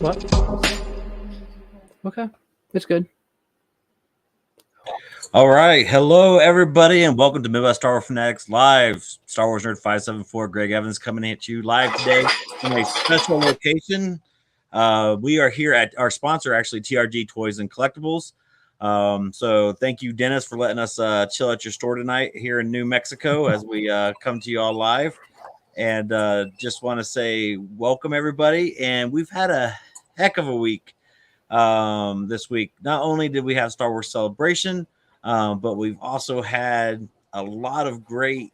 What? Okay, it's good. All right. Hello, everybody, and welcome to Midwest Star Wars Fanatics Live. Star Wars Nerd 574, Greg Evans coming at you live today in a special location. We are here at our sponsor, actually, TRG Toys and Collectibles. So thank you, Dennis, for letting us chill at your store tonight here in New Mexico as we come to you all live. And just want to say welcome, everybody. And we've had a heck of a week this week. Not only did we have Star Wars Celebration, but we've also had a lot of great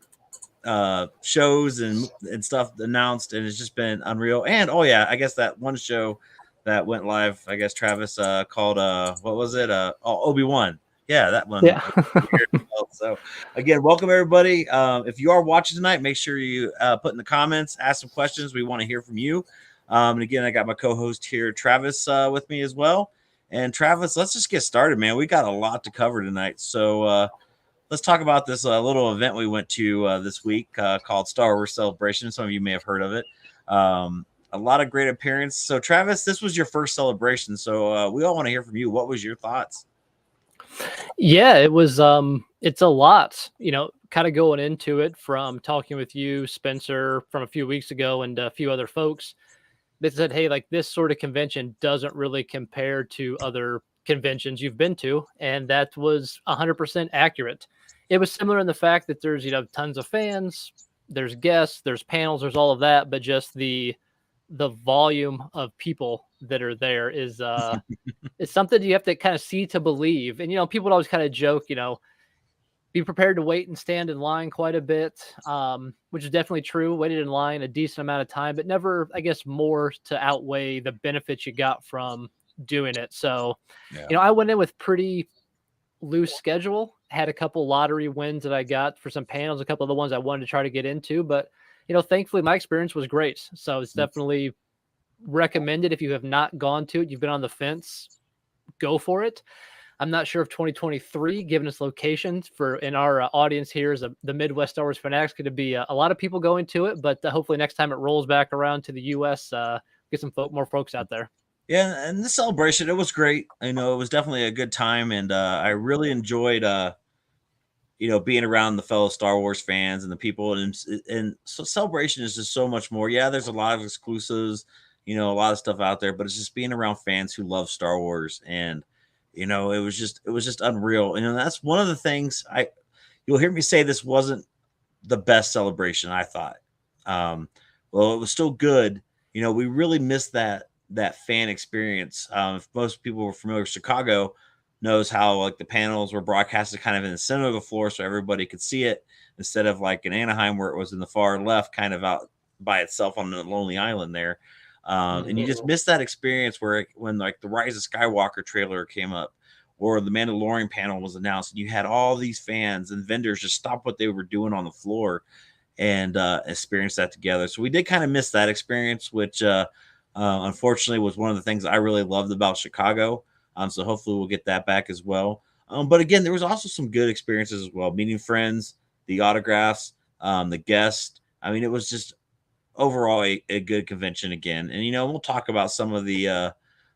shows and stuff announced, and it's just been unreal. And oh yeah, I guess that one show that went live, I guess Travis called what was it? Obi-Wan. Yeah, that one. Yeah. So again, welcome everybody. If you are watching tonight, make sure you put in the comments, ask some questions. We want to hear from you. And again, I got my co-host here, Travis, with me as well. And Travis, let's just get started, man. We got a lot to cover tonight. So let's talk about this little event we went to this week called Star Wars Celebration. Some of you may have heard of it. A lot of great appearances. So Travis, this was your first celebration. So we all want to hear from you. What was your thoughts? Yeah, it was it's a lot, kind of going into it from talking with you, Spencer, from a few weeks ago and a few other folks. They said, hey, like this sort of convention doesn't really compare to other conventions you've been to. And that was 100% accurate. It was similar in the fact that there's, tons of fans, there's guests, there's panels, there's all of that, but just the volume of people that are there is it's something you have to kind of see to believe. And people would always kind of joke, be prepared to wait and stand in line quite a bit, which is definitely true. Waited in line a decent amount of time, but never, I guess, more to outweigh the benefits you got from doing it. So, I went in with pretty loose schedule, had a couple lottery wins that I got for some panels, a couple of the ones I wanted to try to get into, but thankfully my experience was great. So it's definitely recommended. If you have not gone to it, you've been on the fence, go for it. I'm not sure if 2023, given its locations in our audience here is the Midwest Star Wars Fanatics, going to be a lot of people going to it, but hopefully next time it rolls back around to the U.S., get some more folks out there. Yeah, and the celebration, it was great. It was definitely a good time, and I really enjoyed, being around the fellow Star Wars fans and the people, and so celebration is just so much more. Yeah, there's a lot of exclusives, a lot of stuff out there, but it's just being around fans who love Star Wars, and it was just unreal. And that's one of the things you'll hear me say this wasn't the best celebration, I thought. Well, it was still good. We really missed that fan experience. If most people were familiar with Chicago, knows how like the panels were broadcasted kind of in the center of the floor so everybody could see it, instead of like in Anaheim where it was in the far left, kind of out by itself on a lonely island there. And you just missed that experience when like the Rise of Skywalker trailer came up or the Mandalorian panel was announced, and you had all these fans and vendors just stop what they were doing on the floor and experience that together. So we did kind of miss that experience, which unfortunately was one of the things I really loved about Chicago. So hopefully we'll get that back as well. But again, there was also some good experiences as well. Meeting friends, the autographs, the guests. I mean, it was just overall a good convention again. And, we'll talk about some of the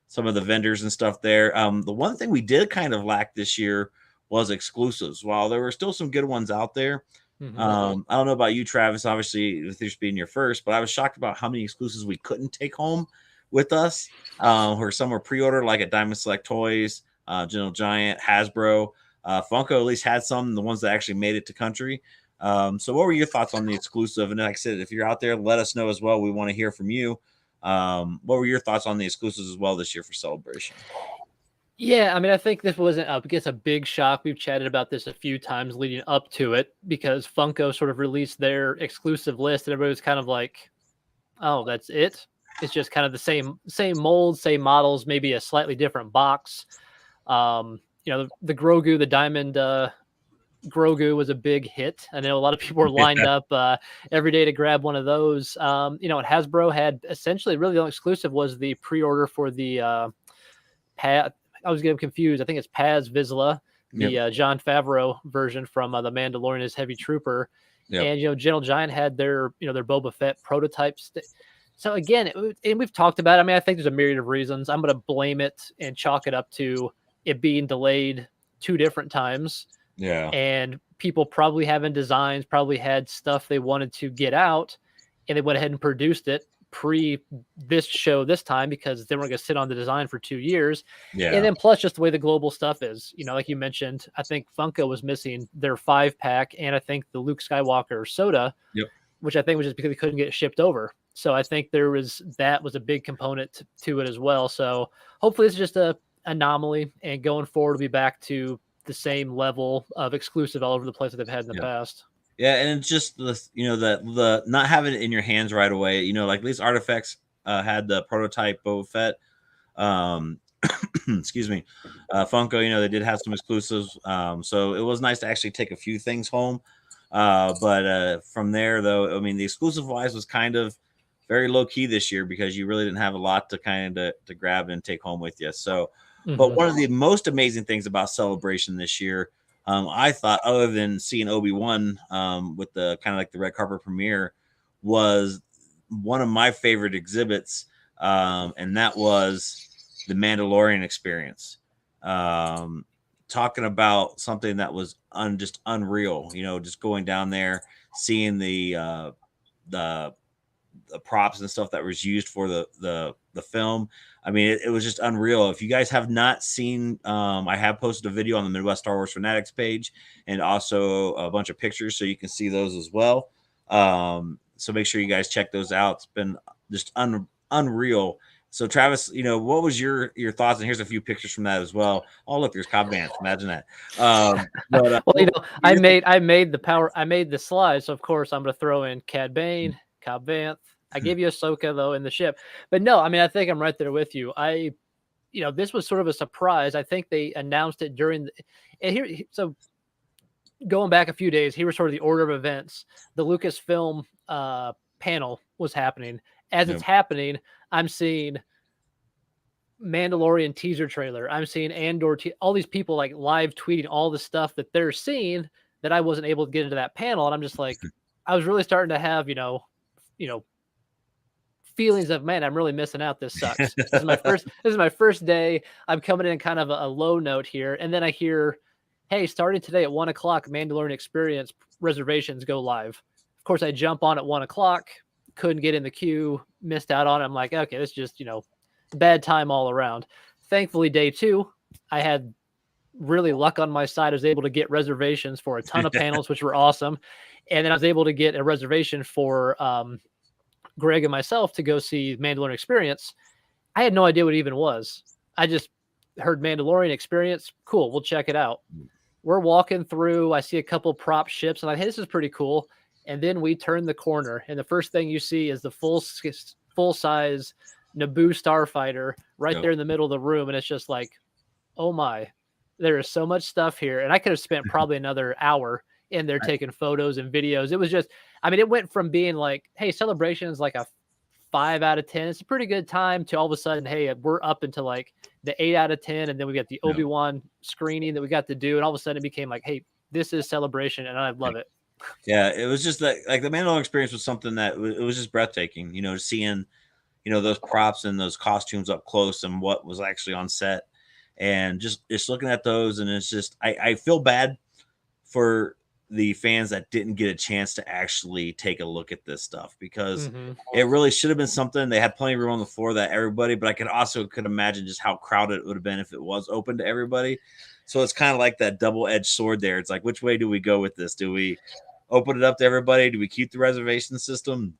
vendors and stuff there. The one thing we did kind of lack this year was exclusives. While there were still some good ones out there. I don't know about you, Travis, obviously with this being your first, but I was shocked about how many exclusives we couldn't take home with us, where some were pre-ordered, like at Diamond Select Toys, Gentle Giant, Hasbro, Funko at least had some, the ones that actually made it to country. So what were your thoughts on the exclusive? And like I said, if you're out there, let us know as well. We want to hear from you. What were your thoughts on the exclusives as well this year for Celebration? Yeah, I mean, I think this wasn't, I guess, a big shock. We've chatted about this a few times leading up to it because Funko sort of released their exclusive list, and everybody was kind of like, "Oh, that's it." It's just kind of the same molds, same models, maybe a slightly different box. The Grogu, the Diamond Grogu was a big hit. I know a lot of people were lined up every day to grab one of those. And Hasbro had essentially really the only exclusive was the pre-order for the Pat. I was getting confused. I think it's Paz Vizsla, the Jon Favreau version from the Mandalorian as Heavy Trooper. Yep. And Gentle Giant had their their Boba Fett prototypes. So again, and we've talked about it. I mean, I think there's a myriad of reasons. I'm going to blame it and chalk it up to it being delayed 2 different times, Yeah. and people probably having designs, probably had stuff they wanted to get out, and they went ahead and produced it pre this show this time because they weren't going to sit on the design for 2 years. And Yeah. then plus just the way the global stuff is, like you mentioned, I think Funko was missing their 5-pack, and I think the Luke Skywalker soda, Yep. which I think was just because they couldn't get it shipped over. So I think that was a big component to it as well. So hopefully it's just a anomaly, and going forward we'll be back to the same level of exclusive all over the place that they've had in the Yeah. past. Yeah, and it's just the not having it in your hands right away. Like at least Artifacts had the prototype Boba Fett. Excuse me, Funko. They did have some exclusives, so it was nice to actually take a few things home. But from there, though, I mean, the exclusive wise was kind of very low key this year because you really didn't have a lot to kind of to grab and take home with you. So, but one of the most amazing things about Celebration this year, I thought, other than seeing Obi-Wan with the kind of like the red carpet premiere, was one of my favorite exhibits, and that was the Mandalorian experience. Talking about something that was just unreal, just going down there, seeing the props and stuff that was used for the film. I mean, it was just unreal. If you guys have not seen, I have posted a video on the Midwest Star Wars Fanatics page, and also a bunch of pictures, so you can see those as well. So make sure you guys check those out. It's been just unreal. So Travis, what was your thoughts? And here's a few pictures from that as well. Oh, look, there's Cobb Vanth. Imagine that. Well, I made the slides, so of course I'm going to throw in Cad Bane, Cobb Vanth. I gave you Ahsoka though in the ship, but no, I mean, I think I'm right there with you. This was sort of a surprise. I think they announced it so going back a few days, here was sort of the order of events. The Lucasfilm panel was happening. As it's happening, I'm seeing Mandalorian teaser trailer. I'm seeing Andor, all these people like live tweeting all the stuff that they're seeing that I wasn't able to get into that panel. And I'm just like, I was really starting to have, feelings of, man, I'm really missing out. This sucks. This is my first day. I'm coming in kind of a low note here. And then I hear, hey, starting today at 1:00, Mandalorian Experience reservations go live. Of course, I jump on at 1:00, couldn't get in the queue, missed out on it. I'm like, okay, this just, bad time all around. Thankfully, day 2, I had really luck on my side. I was able to get reservations for a ton of panels, which were awesome. And then I was able to get a reservation for Greg and myself to go see Mandalorian Experience. I had no idea what it even was. I just heard Mandalorian Experience. Cool, we'll check it out. We're walking through. I see a couple prop ships, and I'm like, hey, this is pretty cool. And then we turn the corner, and the first thing you see is the full-size Naboo starfighter right there in the middle of the room, and it's just like, oh my, there is so much stuff here. And I could have spent probably another hour in there taking photos and videos. It was just, I mean, it went from being like, hey, Celebration is like a 5 out of 10. It's a pretty good time, to all of a sudden, hey, we're up into like the 8 out of 10. And then we got the Obi-Wan screening that we got to do. And all of a sudden it became like, hey, this is Celebration, and I love it. Yeah, it was just like the Mandalorian experience was something that it was just breathtaking, seeing, those props and those costumes up close and what was actually on set, and just looking at those. And it's just, I feel bad for the fans that didn't get a chance to actually take a look at this stuff, because it really should have been something. They had plenty of room on the floor that everybody, but I could imagine just how crowded it would have been if it was open to everybody. So it's kind of like that double-edged sword there. It's like, which way do we go with this? Do we open it up to everybody? Do we keep the reservation system?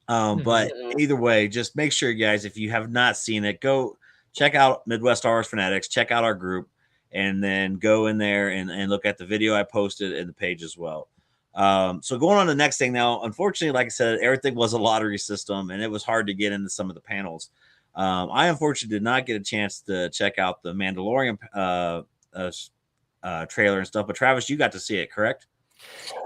But either way, just make sure, guys, if you have not seen it, go check out Midwest Star Wars Fanatics, check out our group, and then go in there and look at the video I posted and the page as well. So going on to the next thing now, unfortunately, like I said, everything was a lottery system, and it was hard to get into some of the panels. I unfortunately did not get a chance to check out the Mandalorian trailer and stuff, but Travis, you got to see it, correct?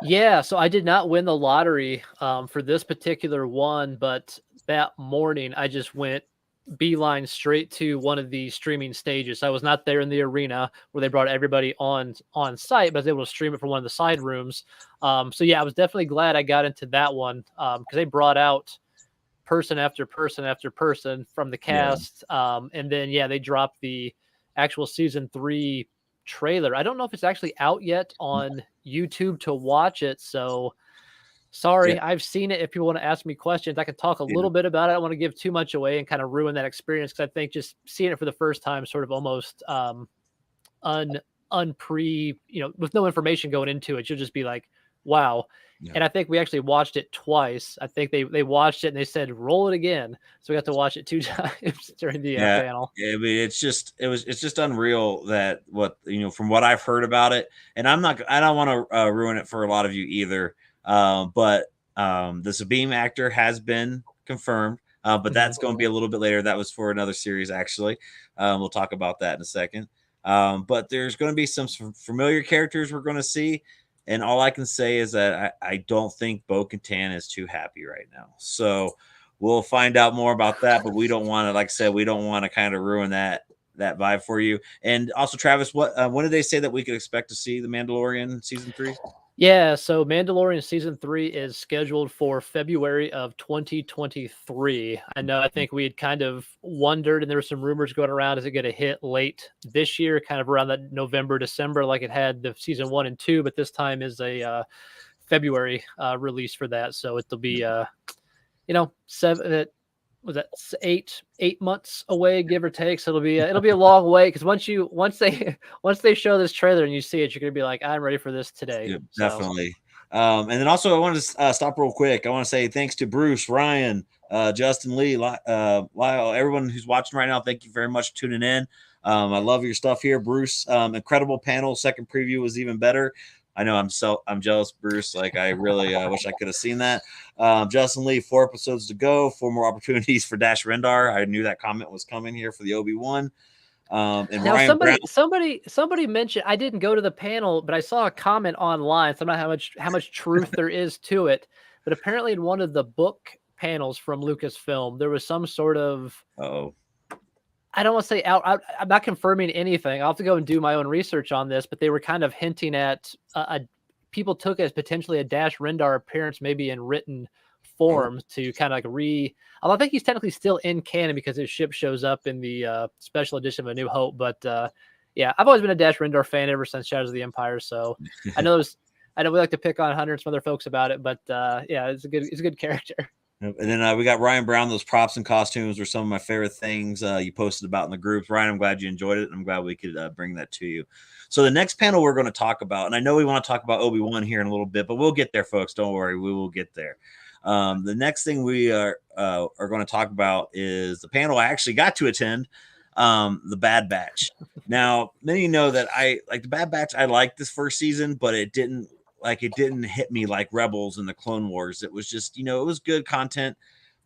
Yeah, so I did not win the lottery for this particular one, but that morning I just went beeline straight to one of the streaming stages. I was not there in the arena where they brought everybody on site, but I was able to stream it from one of the side rooms. So yeah, I was definitely glad I got into that one because they brought out person after person after person from the cast. And then, yeah, they dropped the actual season 3 trailer. I don't know if it's actually out yet on YouTube to watch it. So sorry, I've seen it. If people want to ask me questions, I can talk a little bit about it. I don't want to give too much away and kind of ruin that experience, because I think just seeing it for the first time sort of almost unpre, with no information going into it, you'll just be like, wow. And I think we actually watched it twice. I think they watched it and they said roll it again, so we got to watch it 2 times during the panel. Yeah, I mean, it's just unreal that from what I've heard about it, and I don't want to ruin it for a lot of you either. But the Sabine actor has been confirmed, but that's going to be a little bit later. That was for another series, actually. We'll talk about that in a second. But there's going to be some familiar characters we're going to see. And all I can say is that I don't think Bo-Katan is too happy right now. So we'll find out more about that. But we don't want to, like I said, we don't want to kind of ruin that vibe for you. And also, Travis, when did they say that we could expect to see The Mandalorian season 3? Yeah, so Mandalorian season 3 is scheduled for February of 2023. I think we had kind of wondered, and there were some rumors going around, is it going to hit late this year, kind of around that November, December, like it had the season 1 and 2, but this time is a February release for that. So it'll be, 8 months away, give or take. So it'll be a long way, because once they show this trailer and you see it, you're gonna be like, I'm ready for this today. Yeah, definitely. And then also I wanted to stop real quick. I want to say thanks to Bruce, Ryan, Justin Lee, Lyle, everyone who's watching right now. Thank you very much for tuning in. I love your stuff here, Bruce. Incredible panel. Second preview was even better. I know I'm jealous, Bruce. Like, I really wish I could have seen that. Justin Lee, 4 episodes to go, 4 more opportunities for Dash Rendar. I knew that comment was coming here for the Obi-Wan. And now Ryan somebody mentioned, I didn't go to the panel, but I saw a comment online. So I don't know how much truth there is to it, but apparently in one of the book panels from Lucasfilm, there was some sort of I don't want to say out. I'm not confirming anything. I'll have to go and do my own research on this, but they were kind of hinting at people took it as potentially a Dash Rendar appearance, maybe in written form, to kind of like although I think he's technically still in canon because his ship shows up in the special edition of A New Hope. But yeah, I've always been a Dash Rendar fan ever since Shadows of the Empire. So I know we like to pick on Hunter and some other folks about it, but yeah, it's a good character. And then we got Ryan Brown. Those props and costumes were some of my favorite things you posted about in the groups. Ryan, I'm glad you enjoyed it. I'm glad we could bring that to you. So the next panel we're going to talk about, and I know we want to talk about Obi-Wan here in a little bit, but we'll get there, folks. Don't worry. We will get there. The next thing we are going to talk about is the panel I actually got to attend, the Bad Batch. Now, many of you know that I like the Bad Batch. I liked this first season, but it didn't hit me like Rebels and the Clone Wars. It was just, it was good content,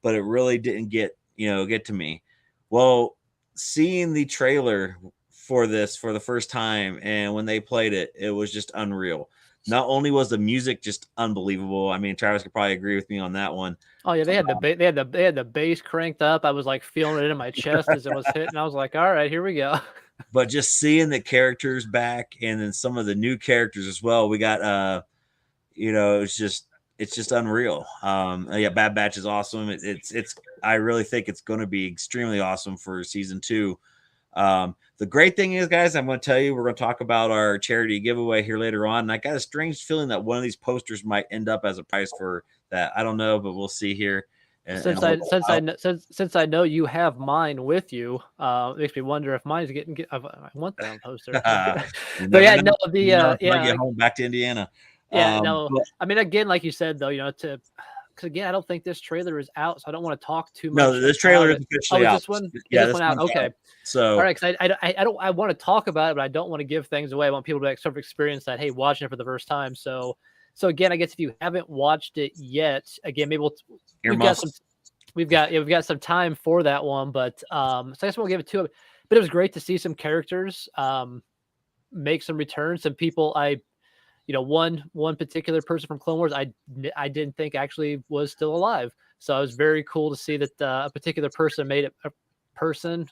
but it really didn't get to me. Well, seeing the trailer for this for the first time, and when they played it, it was just unreal. Not only was the music just unbelievable. I mean, Travis could probably agree with me on that one. Oh yeah, they had the bass cranked up. I was like feeling it in my chest as it was hitting. I was like, all right, here we go. But just seeing the characters back, and then some of the new characters as well. We got it's just unreal. Yeah, Bad Batch is awesome. It's I really think it's going to be extremely awesome for season 2. The great thing is, guys, I'm going to tell you, we're going to talk about our charity giveaway here later on. And I got a strange feeling that one of these posters might end up as a prize for that. I don't know, but we'll see here. Since I know you have mine with you, it makes me wonder if mine's getting. I want that on poster. But yeah, no, get home back to Indiana. Yeah, no. I mean, again, like you said, though, because again, I don't think this trailer is out, so I don't want to talk too much. No, this trailer is officially out. This one? Yeah, this one out. Okay. So, all right, because I want to talk about it, but I don't want to give things away. I want people to sort of experience that. Hey, watching it for the first time. So again, I guess if you haven't watched it yet, again, maybe we've got some time for that one. But so I guess we'll give it to it. But it was great to see some characters make some returns. Some people one particular person from Clone Wars I didn't think actually was still alive. So it was very cool to see that a particular person made it a person,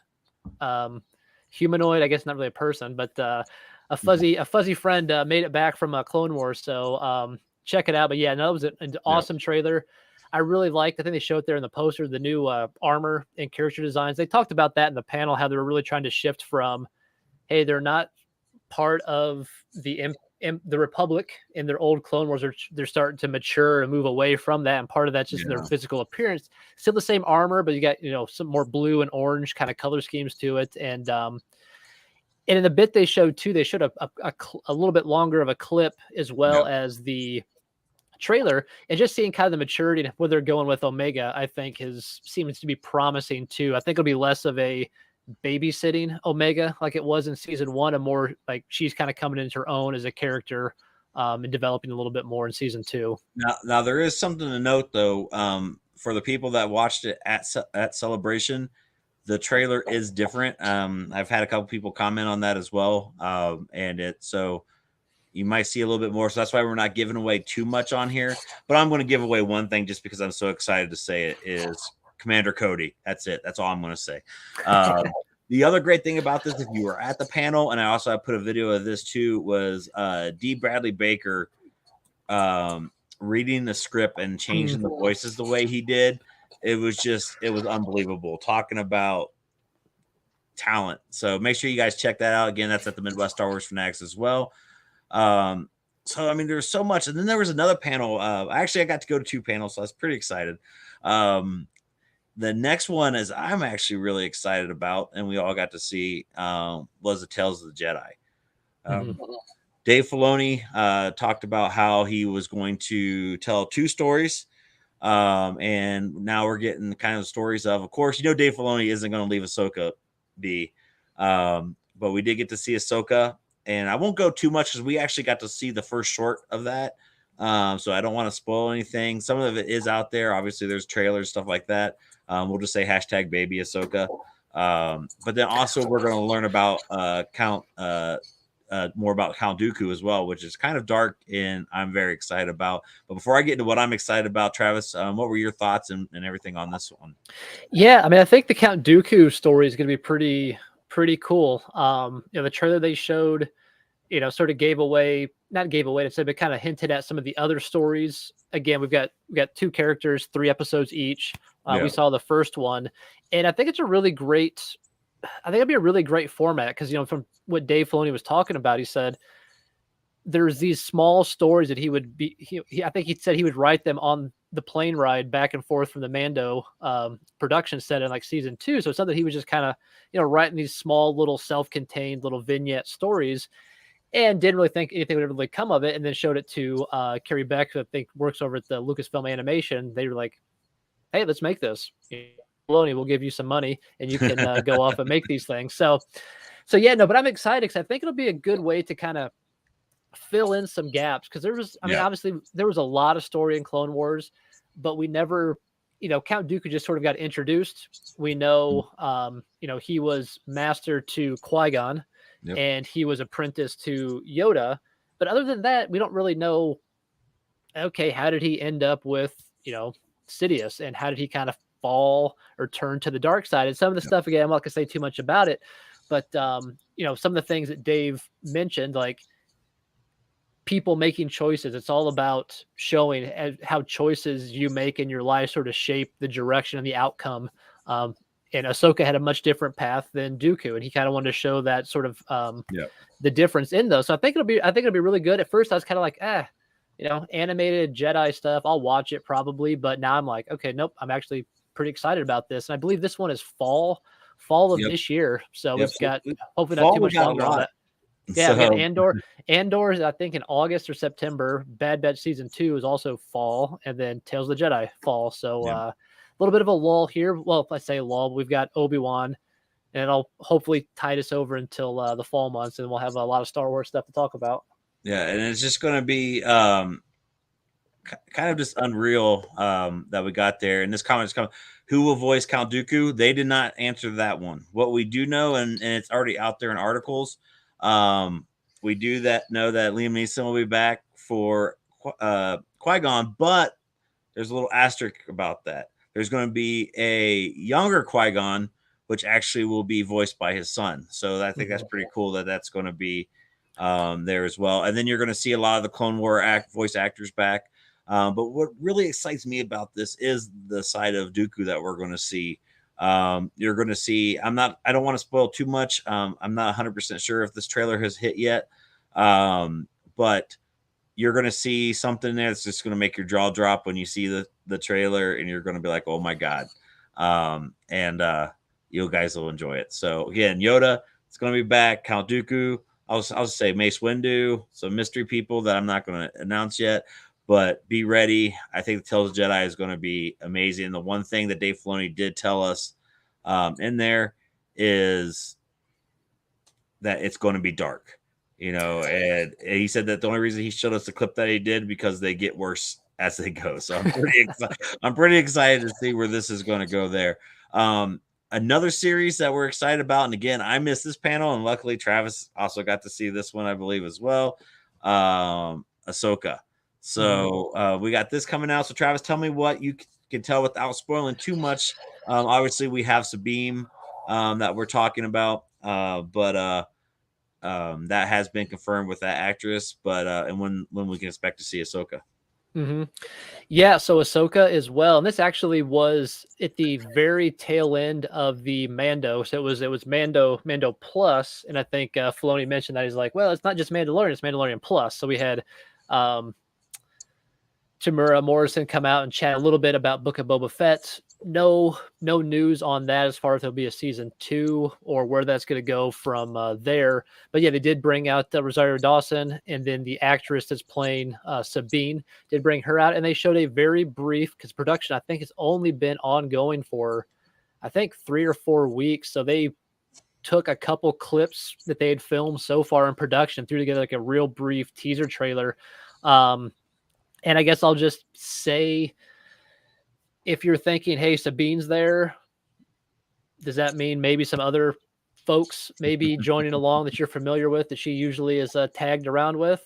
humanoid, I guess not really a person, but a fuzzy friend made it back from Clone Wars. So check it out. But yeah, no, it was an awesome trailer. I really like. I think they showed there in the poster the new armor and character designs. They talked about that in the panel, how they were really trying to shift from, hey, they're not part of the Republic in their old Clone Wars. They're starting to mature and move away from that, and part of that's just in their physical appearance. Still the same armor, but you got some more blue and orange kind of color schemes to it, and in the bit they showed too, they showed a little bit longer of a clip as well as the trailer, and just seeing kind of the maturity and where they're going with Omega, I think seems to be promising too. I think it'll be less of a babysitting Omega like it was in season 1, and more like she's kind of coming into her own as a character, and developing a little bit more in season 2. Now there is something to note though, for the people that watched it at Celebration. The trailer is different. I've had a couple people comment on that as well, so you might see a little bit more. So that's why we're not giving away too much on here. But I'm going to give away one thing just because I'm so excited to say it is Commander Cody. That's it. That's all I'm going to say. The other great thing about this, if you were at the panel, and I put a video of this too, was D. Bradley Baker reading the script and changing the voices the way he did. It was unbelievable, talking about talent. So make sure you guys check that out. Again, that's at the Midwest Star Wars Fanatics as well. So I mean, there's so much. And then there was another panel. Actually, I got to go to 2 panels, so I was pretty excited. The next one is I'm actually really excited about, and we all got to see, was the Tales of the Jedi. Dave Filoni talked about how he was going to tell 2 stories. And now we're getting kind of stories of course, Dave Filoni isn't going to leave Ahsoka be. But we did get to see Ahsoka, and I won't go too much because we actually got to see the first short of that. So I don't want to spoil anything. Some of it is out there. Obviously, there's trailers, stuff like that. We'll just say #baby Ahsoka. But then also we're going to learn about more about Count Dooku as well, which is kind of dark, and I'm very excited about. But before I get into what I'm excited about, Travis, what were your thoughts and everything on this one? Yeah, I mean, I think the Count Dooku story is going to be pretty cool. The trailer they showed, sort of not gave away to say, but kind of hinted at some of the other stories. Again, we've got 2 characters, 3 episodes each. We saw the first one, and I think it's it'd be a really great format because, from what Dave Filoni was talking about, he said there's these small stories that I think he said he would write them on the plane ride back and forth from the Mando production set in like season 2. So it's something he was just kind of, writing these small little self-contained little vignette stories, and didn't really think anything would ever really come of it. And then showed it to Carrie Beck, who I think works over at the Lucasfilm Animation. They were like, hey, let's make this. Filoni will give you some money and you can go off and make these things. So yeah, no, but I'm excited because I think it'll be a good way to kind of fill in some gaps, because obviously there was a lot of story in Clone Wars, but we never, Count Dooku just sort of got introduced. We know, he was master to Qui-Gon, and he was apprentice to Yoda. But other than that, we don't really know, okay, how did he end up with, Sidious, and how did he kind of fall or turn to the dark side? And some of the stuff, again, I'm not gonna say too much about it, but some of the things that Dave mentioned, like people making choices, it's all about showing how choices you make in your life sort of shape the direction and the outcome. And Ahsoka had a much different path than Dooku, and he kind of wanted to show that sort of the difference in those. So I think it'll be really good. At first I was kind of like, animated Jedi stuff, I'll watch it probably, but now I'm like, okay, nope, I'm actually pretty excited about this. And I believe this one is fall of this year. So we've got hopefully not too much longer on that. Yeah, so, Andor is I think in August or September. Bad Batch season 2 is also fall, and then Tales of the Jedi fall. So a little bit of a lull here. Well, if I say lull, we've got Obi-Wan, and it'll hopefully tide us over until the fall months, and we'll have a lot of Star Wars stuff to talk about. Yeah, and it's just going to be kind of just unreal that we got there. And this comment is coming. Who will voice Count Dooku? They did not answer that one. What we do know, and it's already out there in articles, we do know that Liam Neeson will be back for Qui-Gon, but there's a little asterisk about that. There's going to be a younger Qui-Gon, which actually will be voiced by his son. So I think that's pretty cool that that's going to be there as well. And then you're going to see a lot of the Clone War voice actors back. But what really excites me about this is the side of Dooku that we're going to see. You're going to see. I don't want to spoil too much. I'm not 100% sure if this trailer has hit yet. But you're going to see something there that's just going to make your jaw drop when you see the trailer, and you're going to be like, oh my God. And you guys will enjoy it. So again, Yoda, it's going to be back. Count Dooku. I'll say Mace Windu, some mystery people that I'm not going to announce yet, but be ready. I think the Tales of Jedi is going to be amazing. The one thing that Dave Filoni did tell us in there is that it's going to be dark, and he said that the only reason he showed us the clip that he did because they get worse as they go. So I'm pretty excited to see where this is going to go there. Another series that we're excited about, and again, I missed this panel, and luckily Travis also got to see this one, I believe, as well. Ahsoka. So we got this coming out. So Travis, tell me what you can tell without spoiling too much. Obviously, we have Sabine that we're talking about, but that has been confirmed with that actress. But and when we can expect to see Ahsoka. Yeah, so Ahsoka as well, and this actually was at the very tail end of the Mando. So it was Mando Plus, and I think Filoni mentioned that he's like, well, it's not just Mandalorian, it's Mandalorian Plus. So we had Tamura Morrison come out and chat a little bit about Book of Boba Fett. No news on that as far as there'll be a season 2 or where that's going to go from there. But yeah, they did bring out Rosario Dawson, and then the actress that's playing Sabine did bring her out, and they showed a very brief, because production I think has only been ongoing for I think 3 or 4 weeks. So they took a couple clips that they had filmed so far in production, threw together like a real brief teaser trailer. And I guess I'll just say, if you're thinking, hey, Sabine's there, does that mean maybe some other folks maybe joining along that you're familiar with that she usually is tagged around with?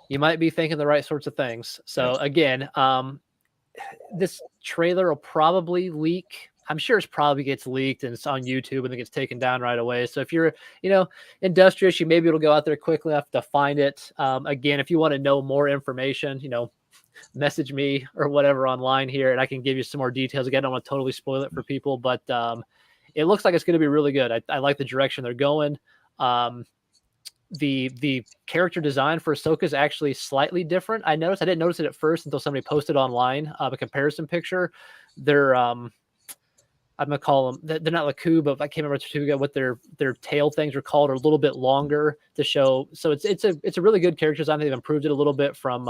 You might be thinking the right sorts of things. So again, this trailer will probably leak. I'm sure it probably gets leaked and it's on YouTube and it gets taken down right away. So if you're, industrious, you may be able to go out there quickly enough to find it. Again, if you want to know more information, message me or whatever online here, and I can give you some more details. Again, I don't want to totally spoil it for people, but it looks like it's going to be really good. I like the direction they're going. The character design for Ahsoka is actually slightly different. I didn't notice it at first until somebody posted online a comparison picture. They're I'm gonna call them, they're not Laku, but I can't remember what their tail things are called, are a little bit longer to show. So it's a really good character design. They've improved it a little bit from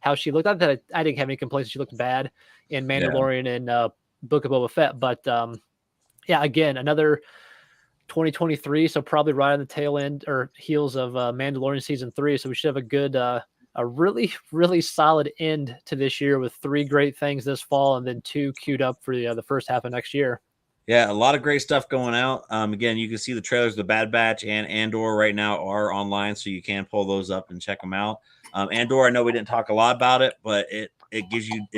how she looked. Not that I didn't have any complaints. She looked bad in Mandalorian and Book of Boba Fett, but yeah, again, another 2023, so probably right on the tail end or heels of Mandalorian season 3. So we should have a good, a really, really solid end to this year with 3 great things this fall, and then 2 queued up for the first half of next year. Yeah, a lot of great stuff going out. Again, you can see the trailers, The Bad Batch and Andor right now are online, so you can pull those up and check them out. Andor, I know we didn't talk a lot about it, but it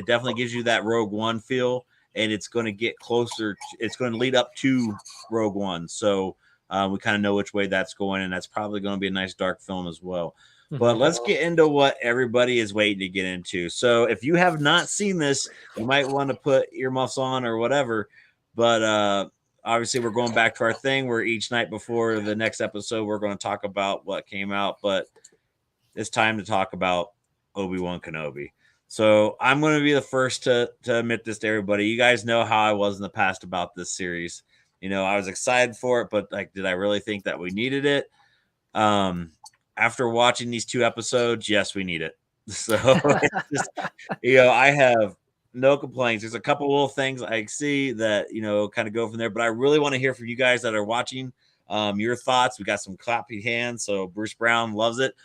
definitely gives you that Rogue One feel, and it's going to get closer. It's going to lead up to Rogue One, so we kind of know which way that's going, and that's probably going to be a nice dark film as well. But let's get into what everybody is waiting to get into. So if you have not seen this, you might want to put earmuffs on or whatever. But obviously, we're going back to our thing where each night before the next episode, we're going to talk about what came out. But it's time to talk about Obi-Wan Kenobi. So I'm going to be the first to admit this to everybody. You guys know how I was in the past about this series. I was excited for it, but did I really think that we needed it? After watching these 2 episodes, yes, we need it. So, just, I have no complaints. There's a couple little things I see that, kind of go from there, but I really want to hear from you guys that are watching your thoughts. We got some clappy hands. So Bruce Brown loves it.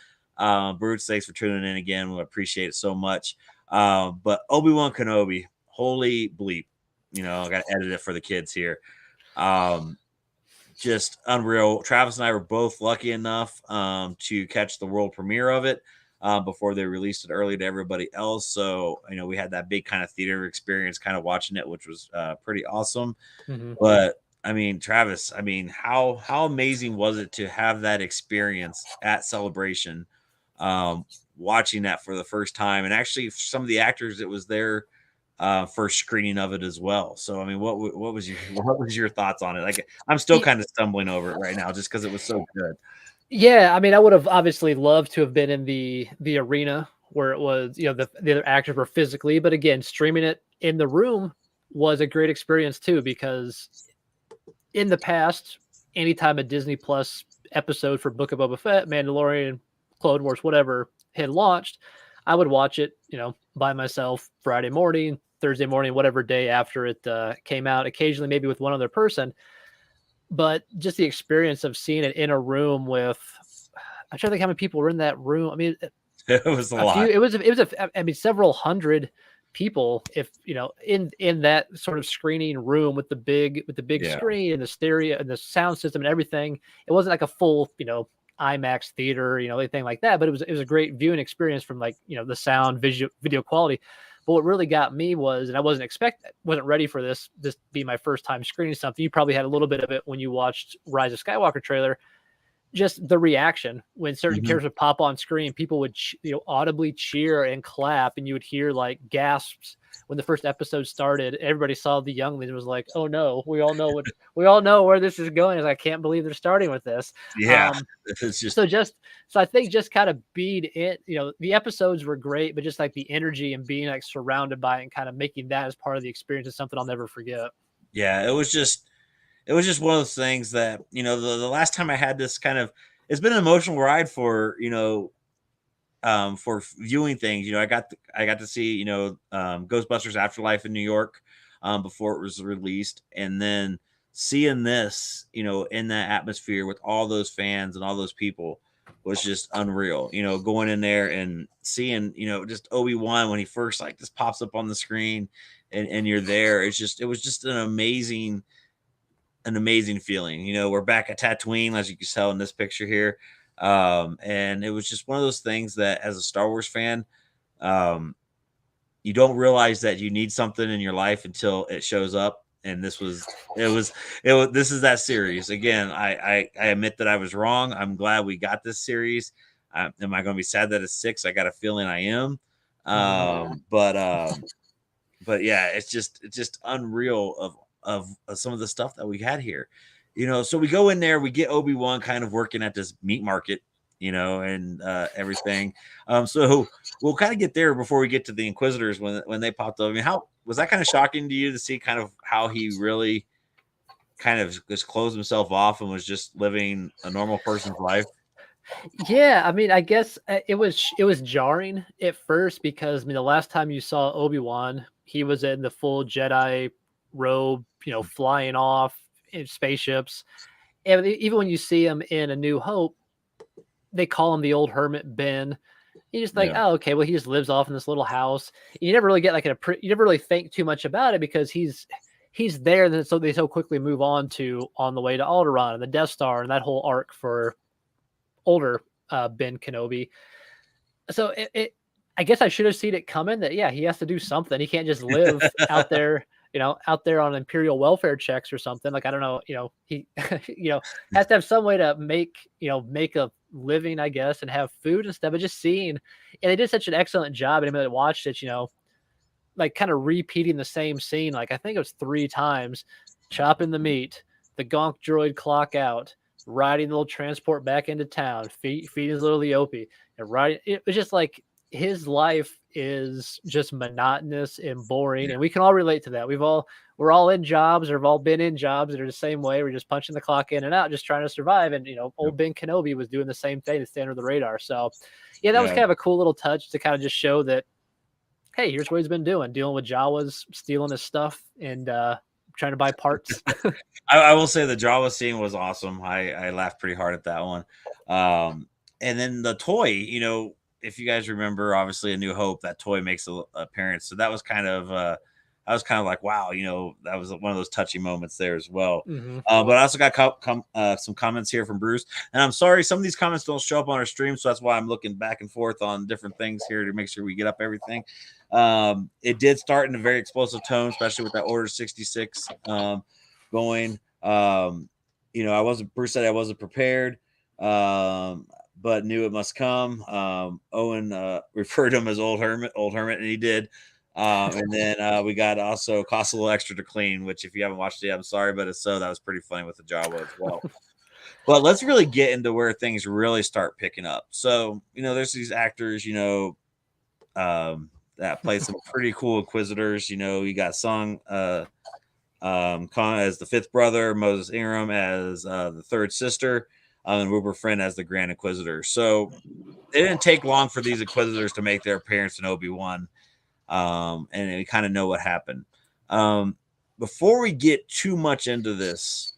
Bruce, thanks for tuning in again. We appreciate it so much. But Obi-Wan Kenobi, holy bleep. I got to edit it for the kids here. Just unreal. Travis and I were both lucky enough to catch the world premiere of it before they released it early to everybody else. So, we had that big kind of theater experience kind of watching it, which was pretty awesome. But Travis, how amazing was it to have that experience at Celebration watching that for the first time, and actually some of the actors, it was their first screening of it as well. So I mean, what was your thoughts on it? Like, I'm still Y- kind of stumbling over it right now just because it was so good. Yeah, I mean, I would have obviously loved to have been in the arena where it was, the other actors were physically, but again, streaming it in the room was a great experience too, because in the past, anytime a Disney Plus episode for Book of Boba Fett, Mandalorian, Clone Wars, whatever had launched, I would watch it, by myself Friday morning, Thursday morning, whatever day after it came out, occasionally maybe with one other person. But just the experience of seeing it in a room with, I'm trying to think how many people were in that room. I mean, It was a a few. lot. I mean, several hundred people. If in that sort of screening room with the big Yeah. screen and the stereo and the sound system and everything, it wasn't like a full IMAX theater, anything like that. But it was a great viewing experience from like the sound, video quality. But what really got me was, and I wasn't ready for this be my first time screening something. You probably had a little bit of it when you watched Rise of Skywalker trailer, just the reaction when certain Mhm. characters would pop on screen, people would audibly cheer and clap, and you would hear like gasps when the first episode started. Everybody saw the younglings and was like, "Oh no, we all know where this is going." I can't believe they're starting with this. Yeah. Um, It's just so I think just kind of being it, the episodes were great, but just like the energy and being like surrounded by it and kind of making that as part of the experience is something I'll never forget. yeah, it was just one of those things that, the last time I had this kind of, it's been an emotional ride for viewing things. I got to see, Ghostbusters Afterlife in New York before it was released, and then seeing this, in that atmosphere with all those fans and all those people was just unreal. Going in there and seeing, just Obi-Wan when he first like just pops up on the screen and you're there. It was just an amazing feeling. We're back at Tatooine, as you can tell in this picture here. And it was just one of those things that, as a Star Wars fan, um, you don't realize that you need something in your life until it shows up. And this is that series again. I admit that I was wrong. I'm glad we got this series. Am I going to be sad that it's 6? I got a feeling I am. But yeah, it's just unreal of some of the stuff that we had here. So we go in there, we get Obi-Wan kind of working at this meat market, and everything. So we'll kind of get there before we get to the Inquisitors when they popped up. I mean, how was that kind of shocking to you to see kind of how he really kind of just closed himself off and was just living a normal person's life? Yeah, I mean, I guess it was jarring at first because I mean the last time you saw Obi-Wan, he was in the full Jedi robe, flying off in spaceships. And even when you see him in A New Hope, they call him the old hermit Ben. You just like, Yeah, oh, okay, well, he just lives off in this little house. You never really get like you never really think too much about it because he's there, and then so they so quickly move on the way to Alderaan and the Death Star and that whole arc for older Ben Kenobi. So I guess I should have seen it coming that yeah, he has to do something. He can't just live out there, out there on imperial welfare checks or something. Like I don't know, he has to have some way to make a living, I guess, and have food and stuff. But just seeing, and they did such an excellent job. Anybody that watched it, like kind of repeating the same scene. Like I think it was 3 times, chopping the meat, the gonk droid clock out, riding the little transport back into town, feeding his little Leopi, and riding. It was just like his life is just monotonous and boring, yeah, and we can all relate to that. We're all in jobs or have all been in jobs that are the same way. We're just punching the clock in and out, just trying to survive. And yep, old Ben Kenobi was doing the same thing to stay under the radar. So, yeah, that was yeah. kind of a cool little touch to kind of just show that hey, here's what he's been doing, dealing with Jawas, stealing his stuff, and trying to buy parts. I will say the Java scene was awesome. I laughed pretty hard at that one. And then the toy, if you guys remember, obviously A New Hope, that toy makes an appearance. So that was kind of like, wow, that was one of those touchy moments there as well. Hmm. But I also got some comments here from Bruce, and I'm sorry some of these comments don't show up on our stream, so that's why I'm looking back and forth on different things here to make sure we get up everything. It did start in a very explosive tone, especially with that Order 66 going. Bruce said I wasn't prepared. but knew it must come. Owen referred to him as old hermit, and he did. And then we got also cost a little extra to clean, which if you haven't watched it, I'm sorry, but it's so that was pretty funny with the Jawa as well. But let's really get into where things really start picking up. So, there's these actors, that play some pretty cool Inquisitors. You got Sung Khan as the fifth brother, Moses Ingram as the third sister, and Wilbur Friend as the Grand Inquisitor. So it didn't take long for these Inquisitors to make their appearance in Obi-Wan, and we kind of know what happened. Before we get too much into this,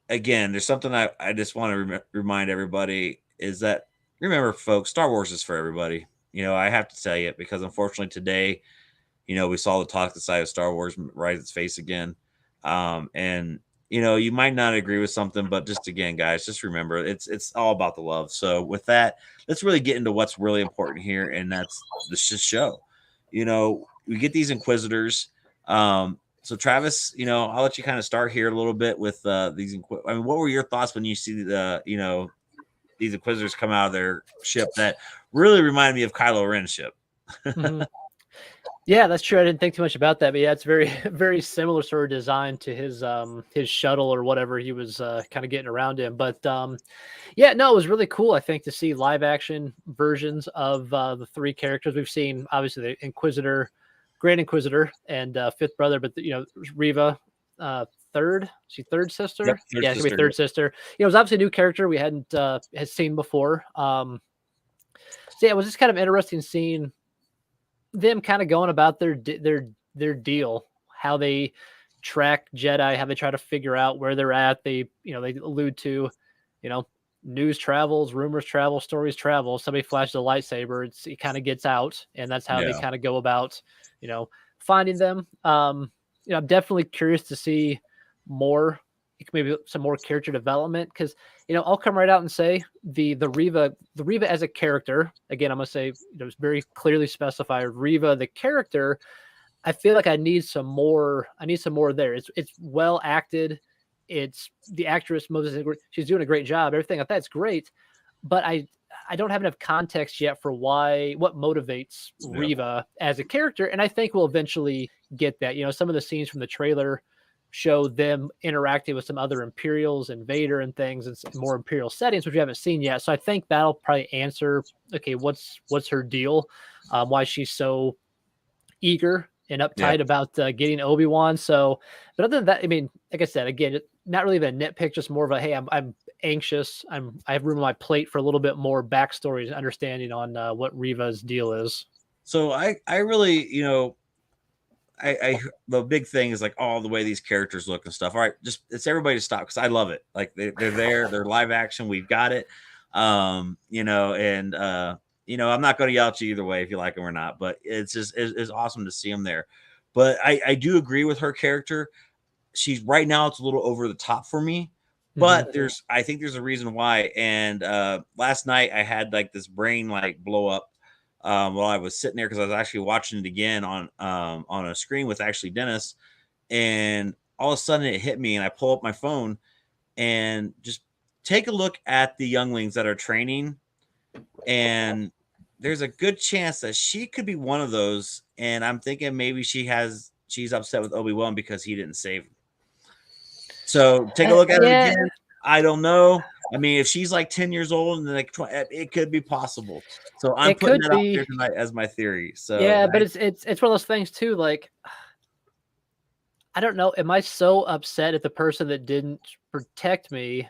again, there's something I just want to remind everybody is that, remember, folks, Star Wars is for everybody. I have to tell you it because unfortunately today, we saw the toxic side of Star Wars rise its face again. And you might not agree with something, but just again, guys, just remember it's all about the love. So with that, let's really get into what's really important here, and that's the show. We get these Inquisitors. So Travis, I'll let you kind of start here a little bit with these. I mean, what were your thoughts when you see these Inquisitors come out of their ship that really reminded me of Kylo Ren's ship? Mm-hmm. Yeah, that's true. I didn't think too much about that, but yeah, it's very, very similar sort of design to his shuttle or whatever he was kind of getting around in. But yeah, no, it was really cool, I think, to see live action versions of the three characters. We've seen obviously the Inquisitor, Grand Inquisitor, and fifth brother, but Reva, third, she third sister. Yep, yeah, she'll be third sister. It was obviously a new character we hadn't had seen before. So yeah, it was just kind of interesting seeing them kind of going about their deal, how they track Jedi, how they try to figure out where they're at. They allude to, news travels, rumors travel, stories travel. Somebody flashes a lightsaber, it kind of gets out, and that's how they kind of go about, finding them. I'm definitely curious to see more, maybe some more character development, because I'll come right out and say the Reva as a character, again, I'm gonna say it's very clearly specified. Reva the character, I feel like I need some more there. It's well acted. It's the actress Moses, she's doing a great job. Everything like that's great, but I don't have enough context yet for what motivates Reva as a character, and I think we'll eventually get that. Some of the scenes from the trailer show them interacting with some other Imperials and Vader and things and more Imperial settings, which we haven't seen yet. So I think that'll probably answer, okay, what's her deal? Why she's so eager and uptight about getting Obi-Wan. So, but other than that, I mean, like I said, again, not really even a nitpick, just more of a, hey, I'm anxious. I have room on my plate for a little bit more backstory and understanding on what Reva's deal is. So I really, I the big thing is like all the way these characters look and stuff. All right, just it's everybody to stop because I love it. Like they're there, they're live action. We've got it. And I'm not going to yell at you either way if you like them or not. But it's just it's awesome to see them there. But I do agree with her character. She's right now it's a little over the top for me. But I think there's a reason why. And last night I had like this brain like blow up. While I was sitting there because I was actually watching it again on a screen with actually Dennis, and all of a sudden it hit me, and I pull up my phone and just take a look at the younglings that are training, and there's a good chance that she could be one of those. And I'm thinking maybe she's upset with Obi-Wan because he didn't save him. So take a look at it again. I don't know. I mean, if she's like 10 years old and like 20, it could be possible. So I'm putting that out there tonight as my theory. So yeah, but it's one of those things too. Like, I don't know. Am I so upset at the person that didn't protect me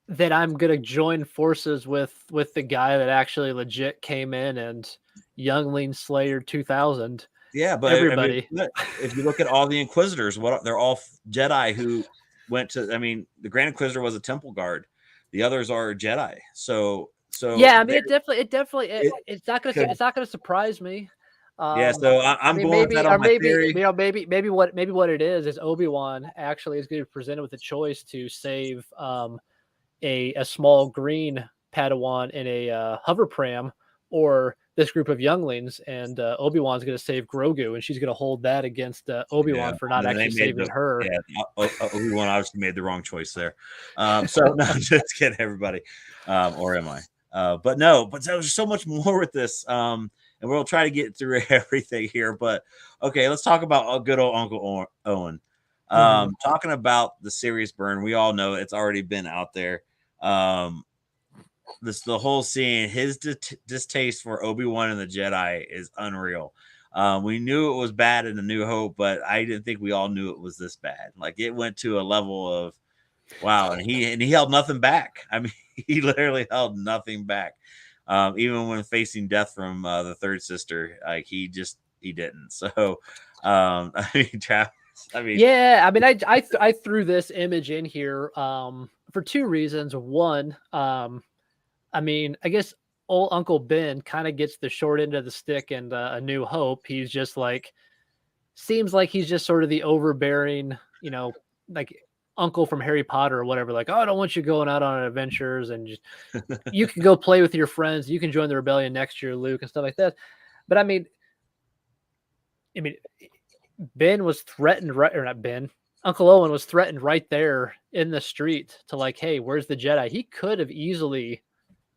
that I'm gonna join forces with the guy that actually legit came in and Youngling Slayer 2000? Yeah, but everybody. I mean, if you look at all the Inquisitors, they're all Jedi who went to. I mean, the Grand Inquisitor was a Temple guard. The others are Jedi. So yeah, I mean, it's not gonna surprise me. Yeah, so I'm going with that on my theory. Maybe what it is Obi-Wan actually is going to be presented with a choice to save a small green Padawan in a hover pram, or this group of younglings, and Obi-Wan's going to save Grogu, and she's going to hold that against Obi-Wan for not And then they actually made saving her. Obi-Wan obviously made the wrong choice there. So no, just kidding, everybody. Or am I? But no, but there's so much more with this. And we'll try to get through everything here. But okay, let's talk about good old Uncle Owen. Talking about the serious burn, we all know it's already been out there. The whole scene, his distaste for Obi-Wan and the Jedi is unreal. We knew it was bad in A New Hope, but I didn't think we all knew it was this bad. Like, it went to a level of wow, and he held nothing back. I mean, he literally held nothing back. Even when facing death from the third sister, like he didn't. So, I mean, Travis, yeah, I mean, I threw this image in here for two reasons. One, I mean, I guess old Uncle Ben kind of gets the short end of the stick in A New Hope. He's just like, seems like he's just sort of the overbearing, like uncle from Harry Potter or whatever. Like, oh, I don't want you going out on adventures, and just you can go play with your friends. You can join the rebellion next year, Luke, and stuff like that. But I mean, Ben was threatened, right? Or not Ben. Uncle Owen was threatened right there in the street to like, hey, where's the Jedi? He could have easily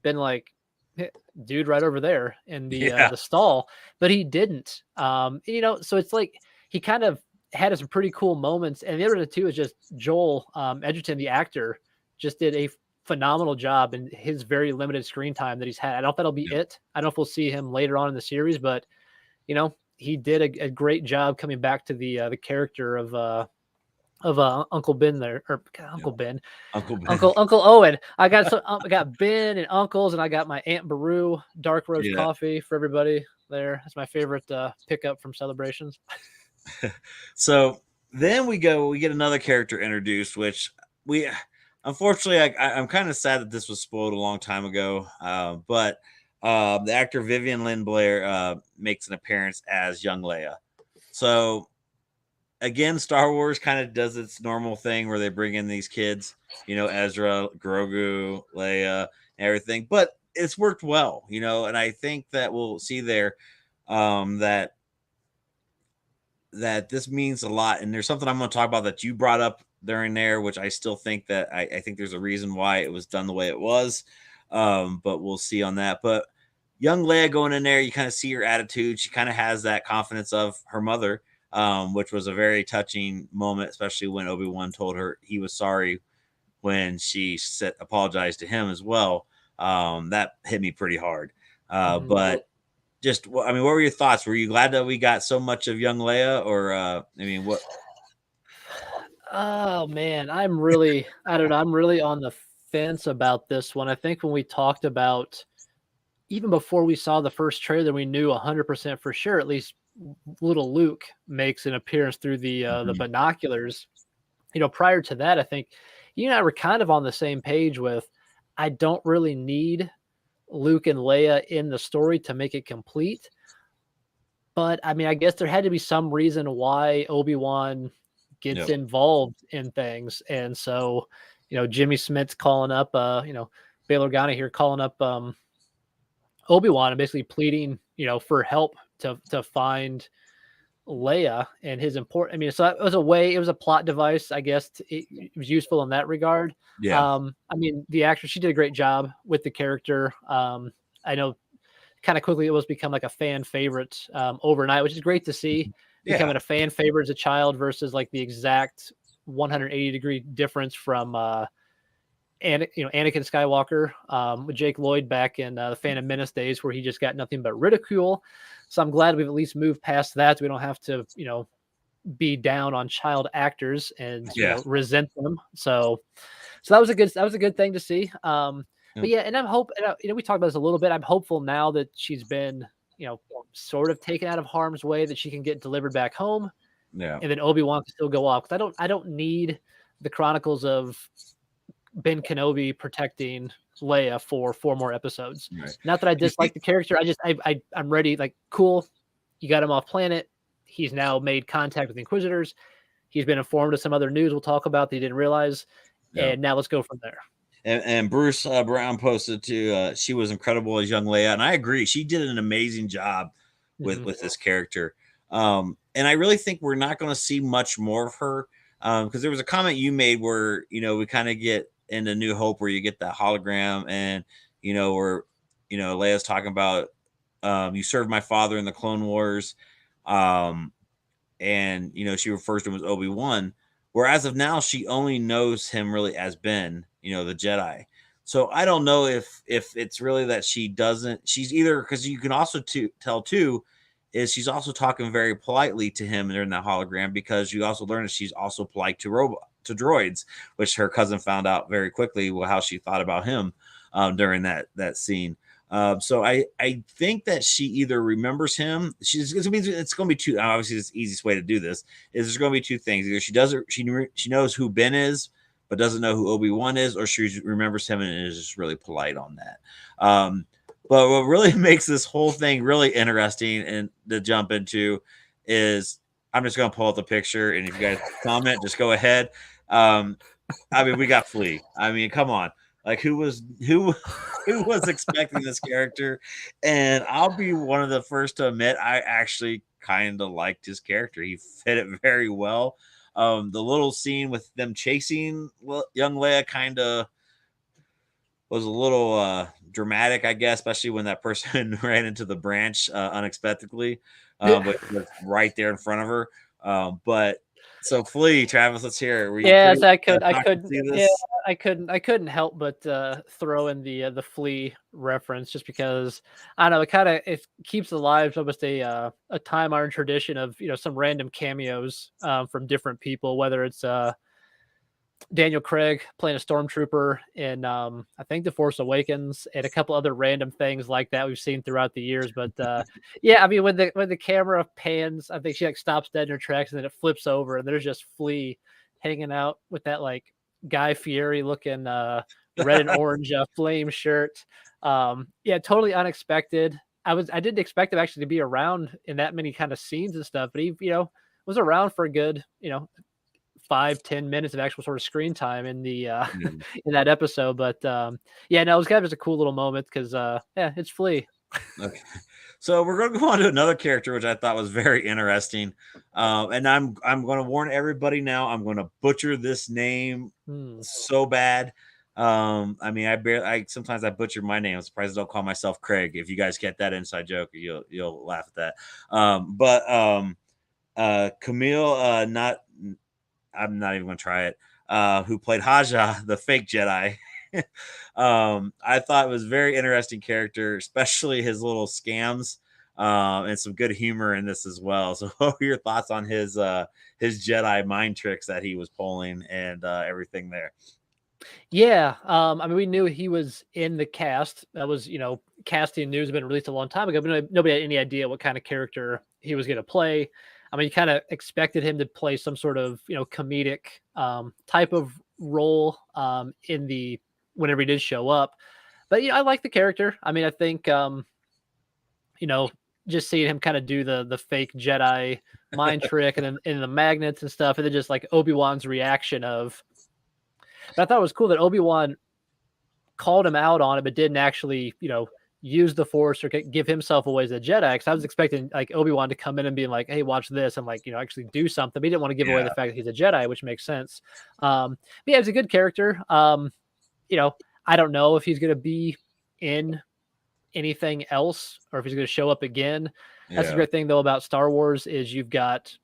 been like, hey, dude, right over there in the stall, but he didn't. So it's like he kind of had some pretty cool moments, and the other two is just Joel Edgerton, the actor, just did a phenomenal job in his very limited screen time that he's had. I don't know if that'll be it. I don't know if we'll see him later on in the series, but he did a great job coming back to the character of Uncle Ben there, or Uncle Ben, Uncle Owen. I got Ben and uncles, and I got my Aunt Beru dark roast coffee for everybody there. That's my favorite pickup from Celebrations. So then we get another character introduced, which we unfortunately I'm kind of sad that this was spoiled a long time ago. But the actor Vivian Lynn Blair makes an appearance as young Leia. So again, Star Wars kind of does its normal thing where they bring in these kids, Ezra, Grogu, Leia, and everything. But it's worked well, and I think that we'll see there that this means a lot. And there's something I'm going to talk about that you brought up during there, which I still think that I think there's a reason why it was done the way it was. But we'll see on that. But young Leia going in there, you kind of see her attitude. She kind of has that confidence of her mother, which was a very touching moment, especially when Obi-Wan told her he was sorry when she apologized to him as well. That hit me pretty hard. But just, what were your thoughts? Were you glad that we got so much of young Leia, or what? Oh man, I don't know. I'm really on the fence about this one. I think when we talked about, even before we saw the first trailer, we knew 100% for sure, at least little Luke makes an appearance through the binoculars. Prior to that, I think you and I were kind of on the same page with, I don't really need Luke and Leia in the story to make it complete. But I mean, I guess there had to be some reason why Obi-Wan gets involved in things. And so, Jimmy Smith's calling up, Bail Organa here calling up Obi-Wan and basically pleading, for help to find Leia and his important. So it was a plot device, I guess. It was useful in that regard. Yeah. The actress, she did a great job with the character. I know kind of quickly it was become like a fan favorite overnight, which is great to see. Becoming a fan favorite as a child versus like the exact 180-degree difference from Anakin Skywalker with Jake Lloyd back in the Phantom Menace days, where he just got nothing but ridicule. So I'm glad we've at least moved past that. We don't have to, be down on child actors and resent them. So that was a good thing to see. But yeah, and I'm hoping, we talked about this a little bit. I'm hopeful now that she's been, sort of taken out of harm's way, that she can get delivered back home. Yeah. And then Obi-Wan can still go off. Because I don't need the Chronicles of Ben Kenobi protecting Leia for 4 more episodes. Right. Not that I dislike the character. I'm ready. Like, cool. You got him off planet. He's now made contact with the Inquisitors. He's been informed of some other news we'll talk about that he didn't realize. And now let's go from there. And Bruce Brown posted to she was incredible as young Leia, and I agree. She did an amazing job Mhm. with this character. And I really think we're not going to see much more of her because there was a comment you made where we kind of get into New Hope where you get that hologram and where Leia's talking about you served my father in the Clone Wars, um, and she refers to him as Obi-Wan, where as of now she only knows him really as Ben, the Jedi. So I don't know if it's really that she doesn't. She's either because you can also tell too is she's also talking very politely to him during that hologram because you also learn that she's also polite to droids, which her cousin found out very quickly how she thought about him during that scene. So I think that she either remembers him. It's gonna be two. Obviously, the easiest way to do this is there's gonna be two things. Either she knows who Ben is, but doesn't know who Obi-Wan is, or she remembers him and is just really polite on that. But what really makes this whole thing really interesting and to jump into is I'm just gonna pull up the picture, and if you guys comment, just go ahead. I mean, we got Flea. I mean, come on. Like who was expecting this character? And I'll be one of the first to admit I actually kind of liked his character. He fit it very well. The little scene with them chasing young Leia kind of was a little dramatic, I guess, especially when that person ran into the branch unexpectedly, but was right there in front of her. But so Flea, Travis, let's hear it. Were you Yeah, pretty so I shocked to couldn't, see yeah, this? I couldn't help but throw in the flea reference just because I don't know it keeps alive almost a time honored tradition of some random cameos from different people, whether it's Daniel Craig playing a stormtrooper in I think The Force Awakens and a couple other random things like that we've seen throughout the years. But yeah, I mean when the camera pans, I think she like stops dead in her tracks and then it flips over and there's just Flea hanging out with that like Guy Fieri looking red and orange flame shirt. Yeah, totally unexpected. I didn't expect him actually to be around in that many kind of scenes and stuff, but he was around for a good 5-10 minutes of actual sort of screen time in the Yeah. in that episode. But yeah, no, it was kind of just a cool little moment because yeah, it's Flea. Okay. So we're going to go on to another character, which I thought was very interesting. And I'm going to warn everybody now. I'm going to butcher this name Hmm. so bad. I mean, I sometimes I butcher my name. I'm surprised I don't call myself Craig. If you guys get that inside joke, you'll laugh at that. Camille, not I'm not even going to try it. Who played Haja, the fake Jedi. I thought it was a very interesting character, especially his little scams and some good humor in this as well. So, what were your thoughts on his Jedi mind tricks that he was pulling and everything there? Yeah, I mean, we knew he was in the cast. That was, casting news had been released a long time ago, but nobody had any idea what kind of character he was going to play. I mean, you kind of expected him to play some sort of, comedic type of role in the whenever he did show up. But I like the character. I mean, I think you know, just seeing him kind of do the fake Jedi mind trick and then in the magnets and stuff, and then just like Obi-Wan's reaction of. But I thought it was cool that Obi-Wan called him out on it, but didn't actually, use the Force or give himself away as a Jedi. Because I was expecting like Obi-Wan to come in and be like, "Hey, watch this," and like actually do something. But he didn't want to give away Yeah, the fact that he's a Jedi, which makes sense. But yeah, he's a good character. You know, I don't know if he's going to be in anything else or if he's going to show up again. That's the yeah, great thing though about Star Wars is you've got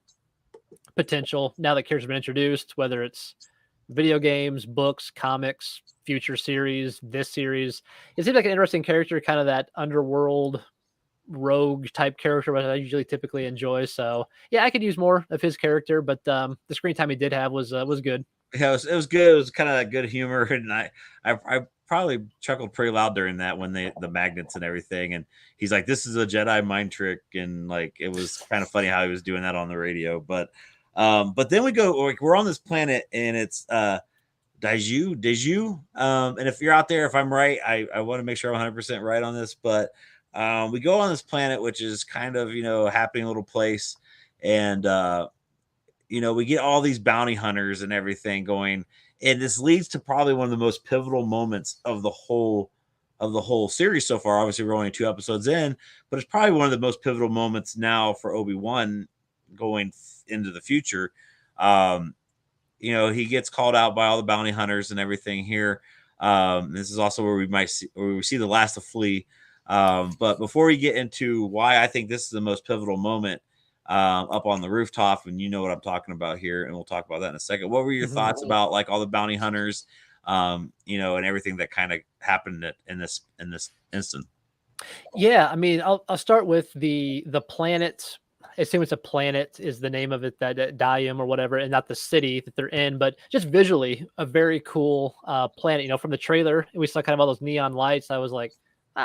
potential now that characters have been introduced, whether it's video games, books, comics, future series, this series. It seems like an interesting character, kind of that underworld rogue type character, which I usually typically enjoy. So yeah, I could use more of his character, but the screen time he did have was good. yeah. It was good. It was kind of that good humor, and I probably chuckled pretty loud during that when the magnets and everything. And he's like, "This is a Jedi mind trick," and like it was kind of funny how he was doing that on the radio. But then we go like we're on this planet, and it's Deju. And if you're out there, if I'm right, I want to make sure I'm 100% right on this. But we go on this planet, which is kind of a happening little place, and we get all these bounty hunters and everything going, And this leads to probably one of the most pivotal moments of the whole series so far. Obviously, we're only 2 episodes in, but it's probably one of the most pivotal moments now for Obi-Wan going into the future. He gets called out by all the bounty hunters and everything here. This is also where we see the last of Flea. But before we get into why I think this is the most pivotal moment, up on the rooftop, and you know what I'm talking about here, and we'll talk about that in a second. What were your thoughts about like all the bounty hunters, and everything that kind of happened in this instant? Yeah, I mean, I'll start with the planet. I assume it's a planet is the name of it, that Dium or whatever, and not the city that they're in, but just visually a very cool planet. From the trailer, we saw kind of all those neon lights. I was like,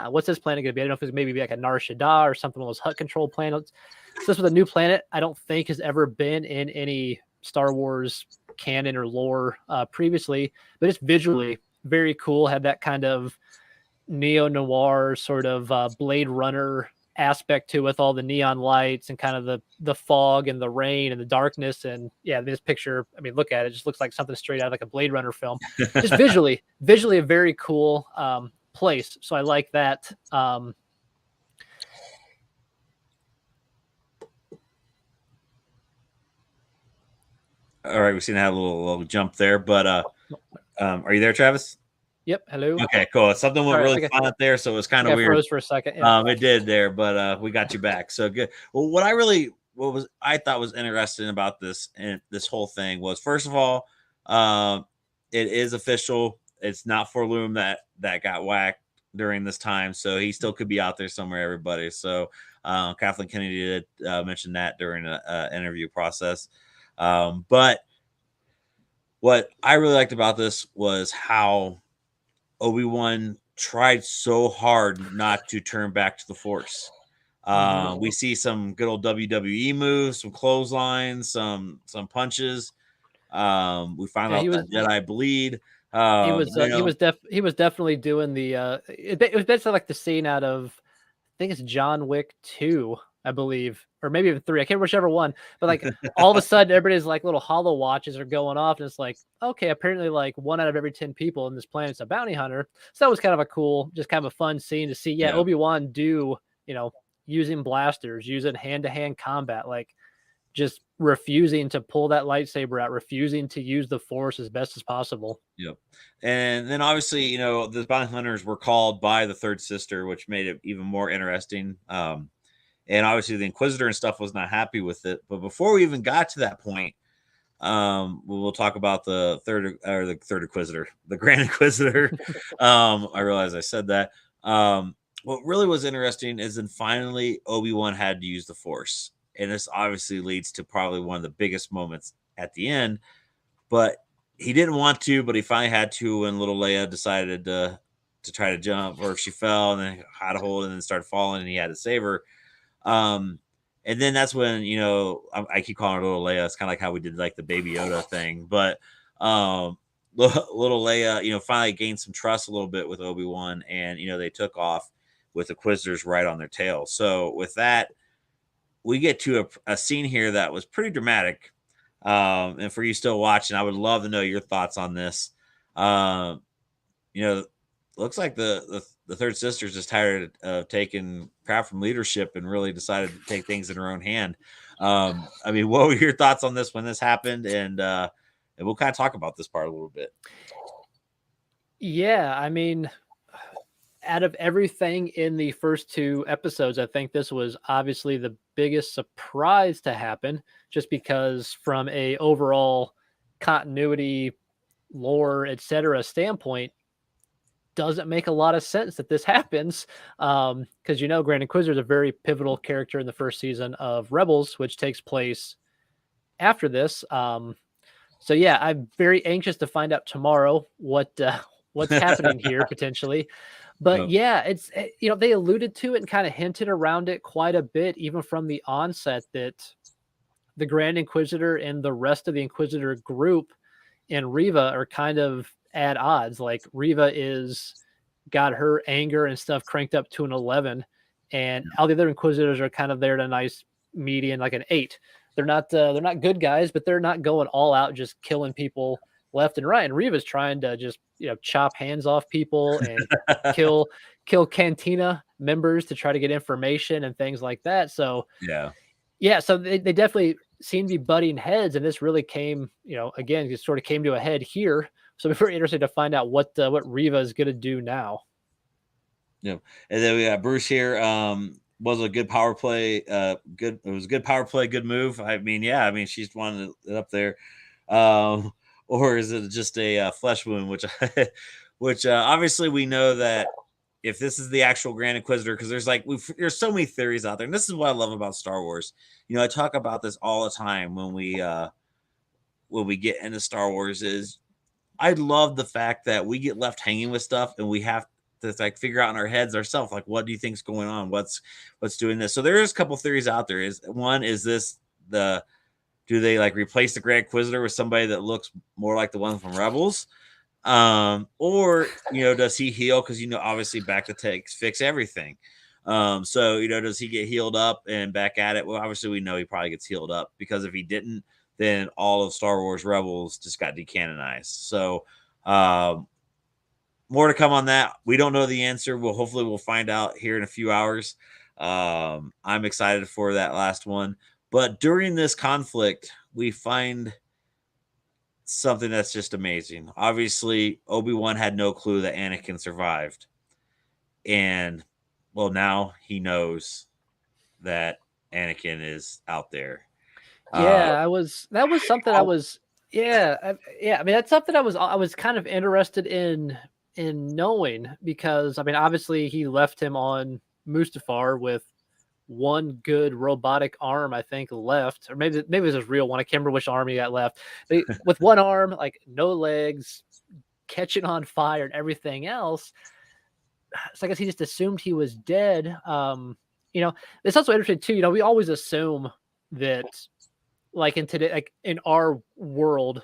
what's this planet going to be? I don't know if it's maybe like a Nar Shaddaa or something, one of those hut control planets. So this was a new planet I don't think has ever been in any Star Wars canon or lore previously, but it's visually very cool. Had that kind of neo-noir sort of Blade Runner aspect to it, with all the neon lights and kind of the fog and the rain and the darkness. And yeah, this picture, I mean, look at it, just looks like something straight out of like a Blade Runner film. Just visually a very cool place. So I like that. All right, we've seen that little jump there, but are you there, Travis? Yep. Hello. Okay, cool. Something went really fun there, so it was kind of weird. Froze for a second. Yeah. It did there, but we got you back. So good. Well, what I thought was interesting about this and this whole thing was, first of all, it is official. It's not for Loom that got whacked during this time, so he still could be out there somewhere, everybody. So Kathleen Kennedy did mention that during an interview process. But what I really liked about this was how Obi-Wan tried so hard not to turn back to the Force. We see some good old WWE moves, some clotheslines, some punches. We find out that Jedi bleed. He was definitely doing the it was basically like the scene out of, I think it's John Wick 2, I believe, or maybe even 3. I can't remember whichever one. But like all of a sudden, everybody's like little hollow watches are going off, and it's like, okay, apparently like 1 out of every 10 people in this planet's a bounty hunter. So that was kind of a cool, just kind of a fun scene to see. Yeah, Obi-Wan do, using blasters, using hand-to-hand combat, like just refusing to pull that lightsaber out, refusing to use the Force as best as possible. Yep. And then obviously, the bounty hunters were called by the third sister, which made it even more interesting. And obviously the Inquisitor and stuff was not happy with it. But before we even got to that point, we'll talk about the third Inquisitor, the Grand Inquisitor. I realize I said that. What really was interesting is then finally Obi-Wan had to use the Force. And this obviously leads to probably one of the biggest moments at the end. But he didn't want to, but he finally had to when little Leia decided to try to jump, or if she fell and then had a hold and then started falling and he had to save her. And then that's when, I keep calling her little Leia. It's kind of like how we did like the Baby Yoda thing. But little Leia, finally gained some trust a little bit with Obi-Wan, and, they took off with the Inquisitors right on their tail. So with that, we get to a scene here that was pretty dramatic. And for you still watching, I would love to know your thoughts on this. Looks like the third sister's just tired of taking crap from leadership and really decided to take things in her own hand. I mean, what were your thoughts on this when this happened? And we'll kind of talk about this part a little bit. Yeah, I mean, out of everything in the first 2 episodes, I think this was obviously the biggest surprise to happen, just because from a overall continuity, lore, etc. standpoint, doesn't make a lot of sense that this happens. Because Grand Inquisitor is a very pivotal character in the first season of Rebels, which takes place after this. So yeah, I'm very anxious to find out tomorrow what's happening here potentially. But yeah, it's, they alluded to it and kind of hinted around it quite a bit, even from the onset, that the Grand Inquisitor and the rest of the Inquisitor group and Reva are kind of at odds. Like Reva got her anger and stuff cranked up to an 11, and all the other Inquisitors are kind of there at a nice median, like an 8. They're not good guys, but they're not going all out just killing people left and right, and Reva's trying to just chop hands off people and kill Cantina members to try to get information and things like that. So Yeah. yeah, so they definitely seem to be butting heads, and this really came, again, just sort of came to a head here. So we're very interested to find out what Riva is going to do now. Yeah, and then we got Bruce here. Was a good power play. Good. It was a good power play. Good move. I mean, yeah. I mean, she's wanted it up there. Or is it just a flesh wound? Which obviously we know that if this is the actual Grand Inquisitor, because there's so many theories out there, and this is what I love about Star Wars. I talk about this all the time when we get into Star Wars. Is I love the fact that we get left hanging with stuff, and we have to figure out in our heads ourselves, like, what do you think's going on? What's doing this? So there's a couple theories out there. Is this do they replace the Grand Inquisitor with somebody that looks more like the one from Rebels? Or does he heal? Because obviously back to fix everything. So does he get healed up and back at it? Well, obviously we know he probably gets healed up, because if he didn't, then all of Star Wars Rebels just got decanonized. So more to come on that. We don't know the answer. Hopefully we'll find out here in a few hours. I'm excited for that last one. But during this conflict, we find something that's just amazing. Obviously, Obi-Wan had no clue that Anakin survived. And, well, now he knows that Anakin is out there. Yeah, that was something I was, yeah. I mean, that's something I was kind of interested in knowing, because, I mean, obviously he left him on Mustafar with one good robotic arm, I think, left, or maybe it was his real one. I can't remember which arm he got left. But with one arm, no legs, catching on fire and everything else. So I guess he just assumed he was dead. It's also interesting too. We always assume that, in today, in our world,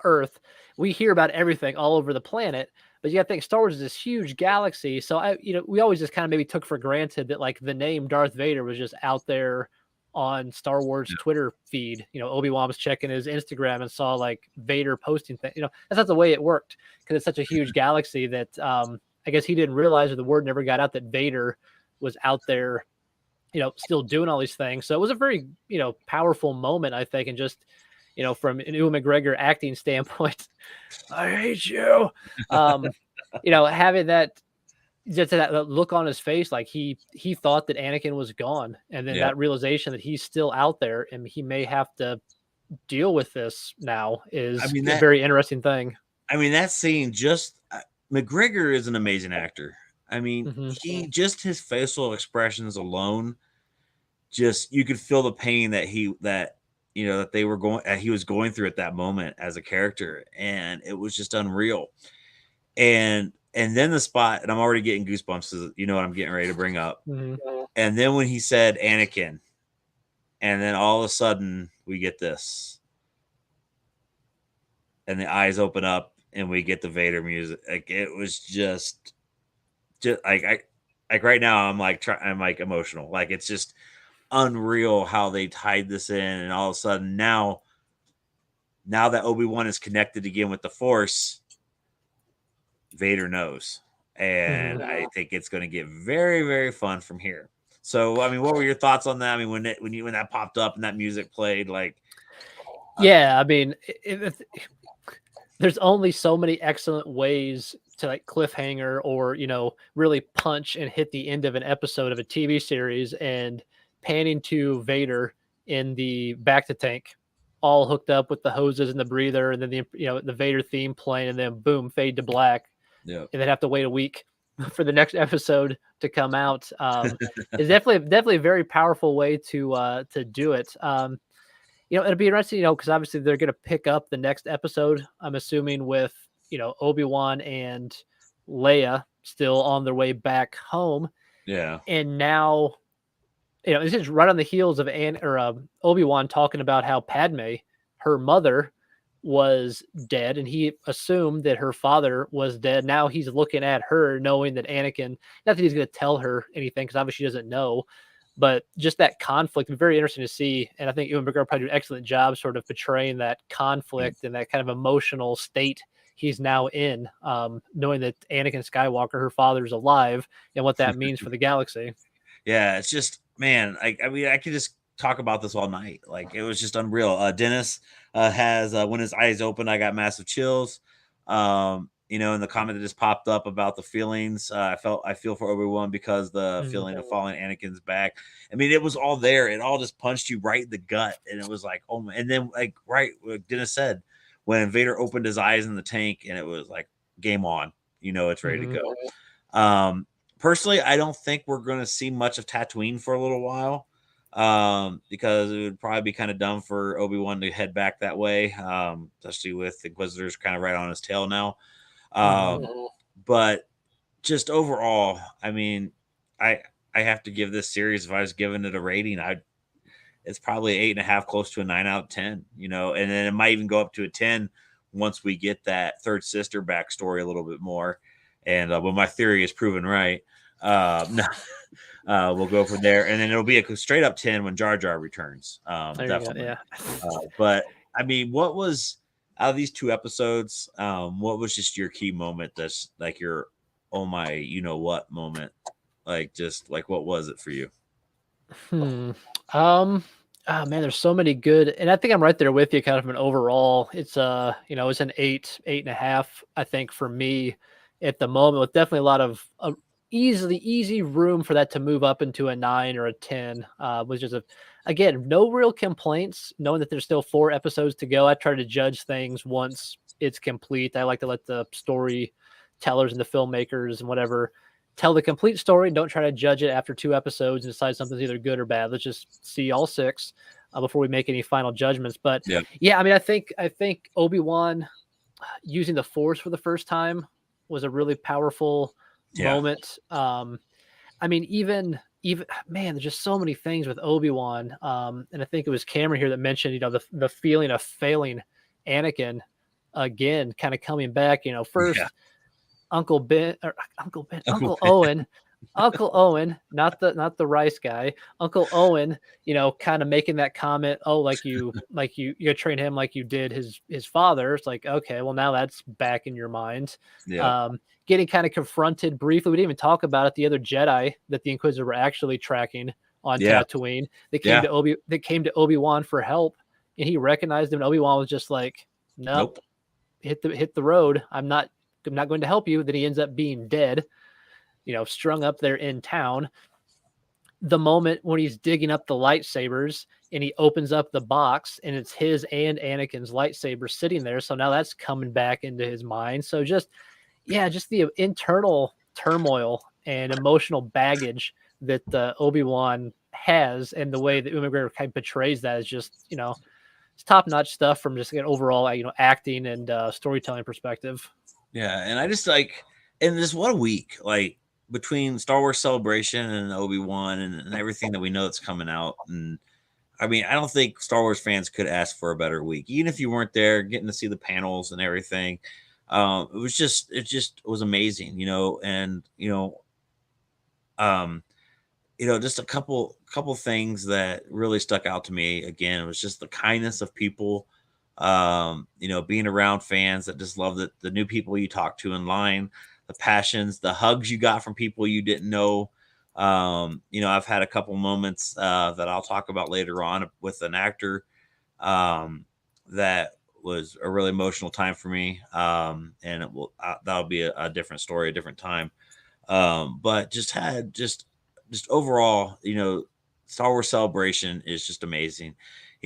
Earth, we hear about everything all over the planet. But you got to think, Star Wars is this huge galaxy. So we always just kind of maybe took for granted that the name Darth Vader was just out there on Star Wars Twitter feed. Obi-Wan was checking his Instagram and saw Vader posting things. That's not the way it worked, because it's such a huge galaxy that I guess he didn't realize, or the word never got out, that Vader was out there, still doing all these things. So it was a very, powerful moment, I think, and just, from an Ewan McGregor acting standpoint, I hate you. Having that, just that look on his face, he thought that Anakin was gone, and then that realization that he's still out there and he may have to deal with this now is a very interesting thing. I mean, that scene, just McGregor is an amazing actor. I mean, his facial expressions alone, just, you could feel the pain that he was going through at that moment as a character, and it was just unreal. And then the spot, and I'm already getting goosebumps, because what I'm getting ready to bring up. And then when he said Anakin, and then all of a sudden we get this, and the eyes open up, and we get the Vader music. It was just right now I'm emotional. It's just unreal how they tied this in, and all of a sudden now that Obi-Wan is connected again with the Force, Vader knows, and I think it's going to get very, very fun from here. So, I mean, what were your thoughts on that? I mean, when that popped up and that music played, yeah, I mean, there's only so many excellent ways to cliffhanger, or really punch and hit the end of an episode of a TV series, and panning to Vader in the bacta tank, all hooked up with the hoses and the breather, and then the Vader theme playing, and then boom, fade to black. Yeah. And then have to wait a week for the next episode to come out. It's definitely a very powerful way to do it. It'll be interesting, because obviously they're going to pick up the next episode, I'm assuming, with, Obi-Wan and Leia still on their way back home. Yeah. And now, this is right on the heels of Obi-Wan talking about how Padme, her mother, was dead, and he assumed that her father was dead. Now he's looking at her, knowing that Anakin, not that he's going to tell her anything, because obviously she doesn't know, But just that conflict, very interesting to see. And I think Ewan McGregor probably did an excellent job sort of portraying that conflict and that kind of emotional state he's now in, knowing that Anakin Skywalker, her father, is alive, and what that means for the galaxy. Yeah, it's just, man, I mean, I could just talk about this all night. Like, it was just unreal. Dennis has when his eyes open, I got massive chills. And the comment that just popped up about the feelings, I feel for Obi-Wan because the feeling of falling Anakin's back. I mean, it was all there. It all just punched you right in the gut, and it was like, oh my. And then, like, right, what Dennis said, when Vader opened his eyes in the tank, and it was like, game on. It's ready to go. Personally, I don't think we're going to see much of Tatooine for a little while, because it would probably be kind of dumb for Obi-Wan to head back that way, especially with Inquisitors kind of right on his tail now. But just overall, I mean, I have to give this series, if I was giving it a rating, it's probably 8.5, close to a 9 out of 10, and then it might even go up to a 10 once we get that third sister backstory a little bit more. And when my theory is proven right, we'll go from there, and then it'll be a straight up 10 when Jar Jar returns. Definitely. Yeah. But I mean, what was out of these 2 episodes? What was just your key moment? That's like your oh my, what moment? Like, just like, what was it for you? Oh man, there's so many good, and I think I'm right there with you. Kind of an overall, it's it's an 8.5. I think for me at the moment, with definitely a lot of easy room for that to move up into a 9 or a 10. Was just again, no real complaints. Knowing that there's still 4 episodes to go, I try to judge things once it's complete. I like to let the storytellers and the filmmakers and whatever tell the complete story. Don't try to judge it after 2 episodes and decide something's either good or bad. Let's just see all 6 before we make any final judgments. But yeah, I mean, I think Obi-Wan using the Force for the first time was a really powerful moment. I mean, even man, there's just so many things with Obi-Wan. And I think it was Cameron here that mentioned, the feeling of failing Anakin again, kind of coming back. First. Yeah. Uncle Owen, not the rice guy, Uncle Owen, kind of making that comment, oh, like you train him like you did his father. It's like, okay, well, now that's back in your mind. Getting kind of confronted briefly. We didn't even talk about it. The other Jedi that the Inquisitor were actually tracking on Tatooine. They came to Obi-Wan for help, and he recognized him. And Obi-Wan was just like, nope. Hit the road. I'm not going to help you. Then he ends up being dead, strung up there in town. The moment when he's digging up the lightsabers and he opens up the box and it's his and Anakin's lightsaber sitting there. So now that's coming back into his mind. So just the internal turmoil and emotional baggage that Obi-Wan has, and the way that Ewan McGregor kind of portrays that is just, it's top-notch stuff from just an overall, acting and storytelling perspective. Yeah, and I just and this what a week, like, between Star Wars Celebration and Obi-Wan and everything that we know that's coming out. And I mean, I don't think Star Wars fans could ask for a better week, even if you weren't there, getting to see the panels and everything. It was amazing, and just a couple things that really stuck out to me. Again, it was just the kindness of people. Being around fans that just love the new people you talk to in line, the passions, the hugs you got from people you didn't know. I've had a couple moments that I'll talk about later on with an actor that was a really emotional time for me. And that'll be a different story, a different time. But just overall, Star Wars Celebration is just amazing.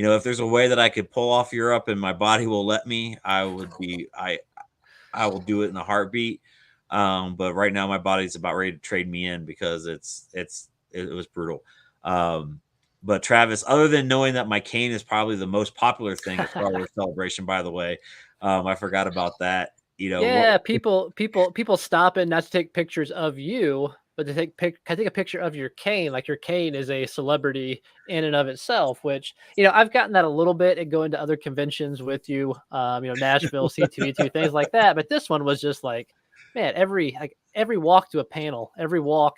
If there's a way that I could pull off Europe and my body will let me, I will do it in a heartbeat. But right now my body's about ready to trade me in because it was brutal. But Travis, other than knowing that my cane is probably the most popular thing at Star Wars Celebration, by the way, I forgot about that. People stopping not to take pictures of you, but to take a picture of your cane. Like, your cane is a celebrity in and of itself, which, I've gotten that a little bit and going to other conventions with you, Nashville, C2E2, things like that. But this one was just like, man, every walk to a panel, every walk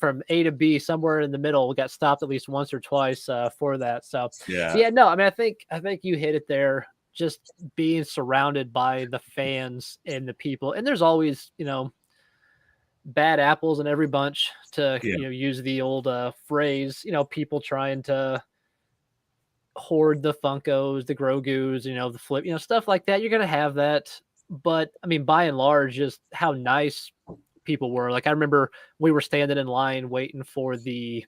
from A to B, somewhere in the middle. We got stopped at least once or twice for that. So Yeah. yeah, no, I mean, I think you hit it there. Just being surrounded by the fans and the people, and there's always, you know, bad apples in every bunch, to Yeah. use the old phrase. People trying to hoard the Funkos, the Grogu's, the flip, stuff like that. You're gonna have that, but I mean, by and large, just how nice people were. Like, I remember we were standing in line waiting for the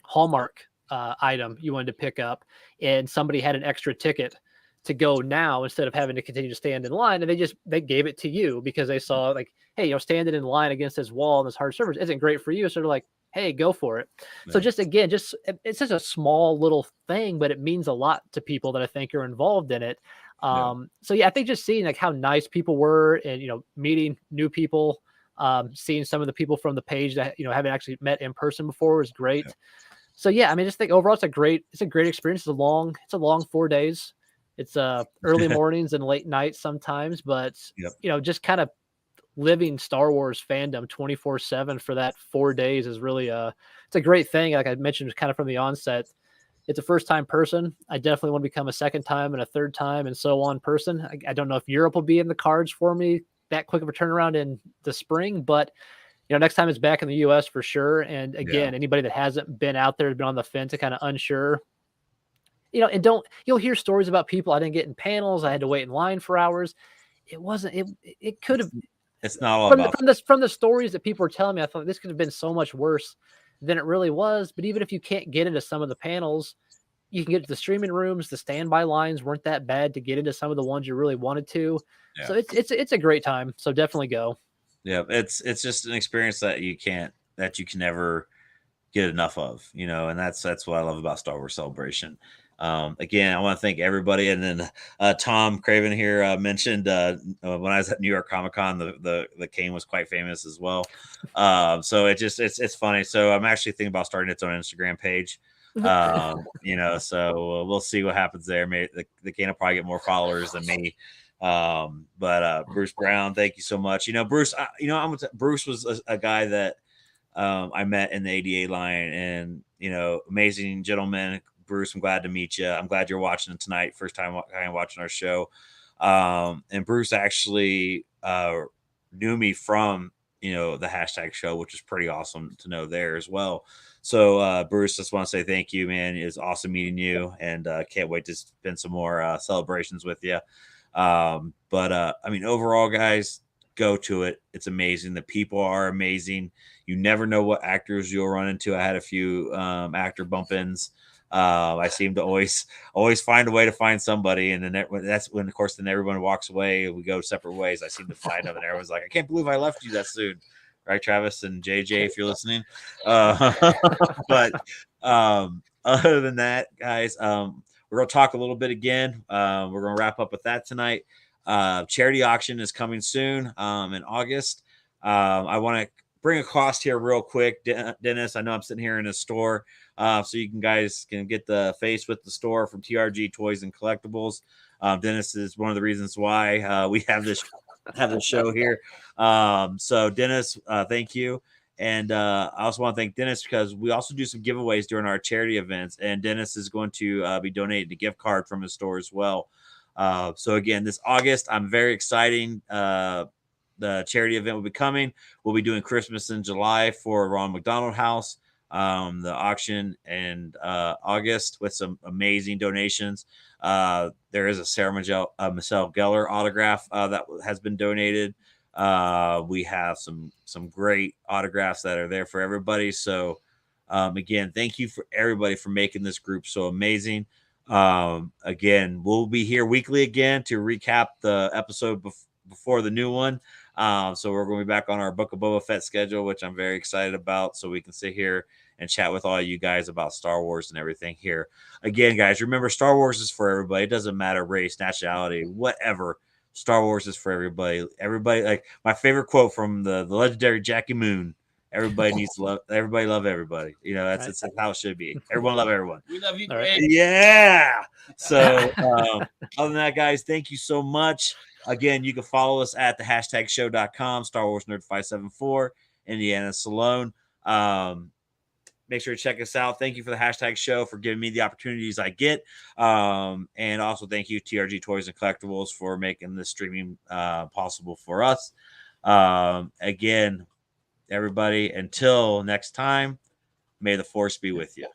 Hallmark item you wanted to pick up, and somebody had an extra ticket to go now instead of having to continue to stand in line, and they gave it to you because they saw, like, hey, standing in line against this wall and this hard surface isn't great for you, so they're like, hey, go for it. So Yeah. just, again, it's just a small little thing, but it means a lot to people that I think are involved in it. So yeah, I think just seeing like how nice people were, and meeting new people, seeing some of the people from the page that haven't actually met in person before was great. Yeah. So yeah, I mean, just think overall, it's a great experience. It's a long 4 days. It's early mornings and late nights sometimes, but Yep. just kind of living Star Wars fandom 24/7 for that 4 days is really it's a great thing. Like I mentioned, kind of from the onset, it's a first time person. I definitely want to become a second time and a third time and so on person. I don't know if Europe will be in the cards for me that quick of a turnaround in the spring, but next time it's back in the US for sure. And again, anybody that hasn't been out there, has been on the fence and kind of unsure, and you'll hear stories about people. I didn't get in panels. I had to wait in line for hours. It wasn't, it could have, It's not all from about from the stories that people were telling me, I thought this could have been so much worse than it really was. But even if you can't get into some of the panels, you can get to the streaming rooms. The standby lines weren't that bad to get into some of the ones you really wanted to. Yeah. So it's a great time. So definitely go. Yeah, it's just an experience that you can never get enough of, and that's what I love about Star Wars Celebration. Again, I want to thank everybody, and then Tom Craven here mentioned when I was at New York Comic Con, the cane was quite famous as well. So it's funny. So I'm actually thinking about starting its own Instagram page. So we'll see what happens there. Maybe the cane will probably get more followers than me. But Bruce Brown, thank you so much. Bruce, Bruce was a guy that I met in the ADA line, and amazing gentleman. Bruce, I'm glad to meet you. I'm glad you're watching it tonight. First time watching our show. And Bruce actually knew me from the hashtag show, which is pretty awesome to know there as well. So Bruce, just want to say thank you, man. It was awesome meeting you, and can't wait to spend some more celebrations with you. But I mean, overall, guys, go to it. It's amazing. The people are amazing. You never know what actors you'll run into. I had a few actor bump-ins. I seem to always find a way to find somebody, and then that's when, of course, then everyone walks away. We go separate ways. I seem to find them, and everyone's like, "I can't believe I left you that soon." Right, Travis and JJ, if you're listening. But other than that, guys, we're gonna talk a little bit again. We're gonna wrap up with that tonight. Charity auction is coming soon in August. I want to bring a cost here real quick, Dennis. I know I'm sitting here in a store, so you guys can get the face with the store from TRG Toys and Collectibles. Dennis is one of the reasons why we have this show here. So Dennis, thank you. And I also want to thank Dennis because we also do some giveaways during our charity events, and Dennis is going to be donating a gift card from his store as well. So again, this August, I'm very exciting. The charity event will be coming. We'll be doing Christmas in July for Ronald McDonald House. The auction in August with some amazing donations. There is a Sarah Michelle Gellar autograph that has been donated. We have some great autographs that are there for everybody. So again, thank you for everybody for making this group so amazing. Again, we'll be here weekly again to recap the episode before the new one. So we're going to be back on our Book of Boba Fett schedule, which I'm very excited about. So we can sit here and chat with all you guys about Star Wars and everything here. Again, guys, remember, Star Wars is for everybody. It doesn't matter race, nationality, whatever. Star Wars is for everybody. Everybody, like my favorite quote from the legendary Jackie Moon. Everybody needs to love. Everybody love everybody. That's how it should be. Everyone love everyone. We love you, Right. Yeah. So other than that, guys, thank you so much. Again, you can follow us at the #show.com, Star Wars Nerd 574, Indiana Salone. Make sure to check us out. Thank you for the hashtag show for giving me the opportunities I get. And also thank you, TRG Toys and Collectibles, for making this streaming possible for us. Again, everybody, until next time, may the force be with you.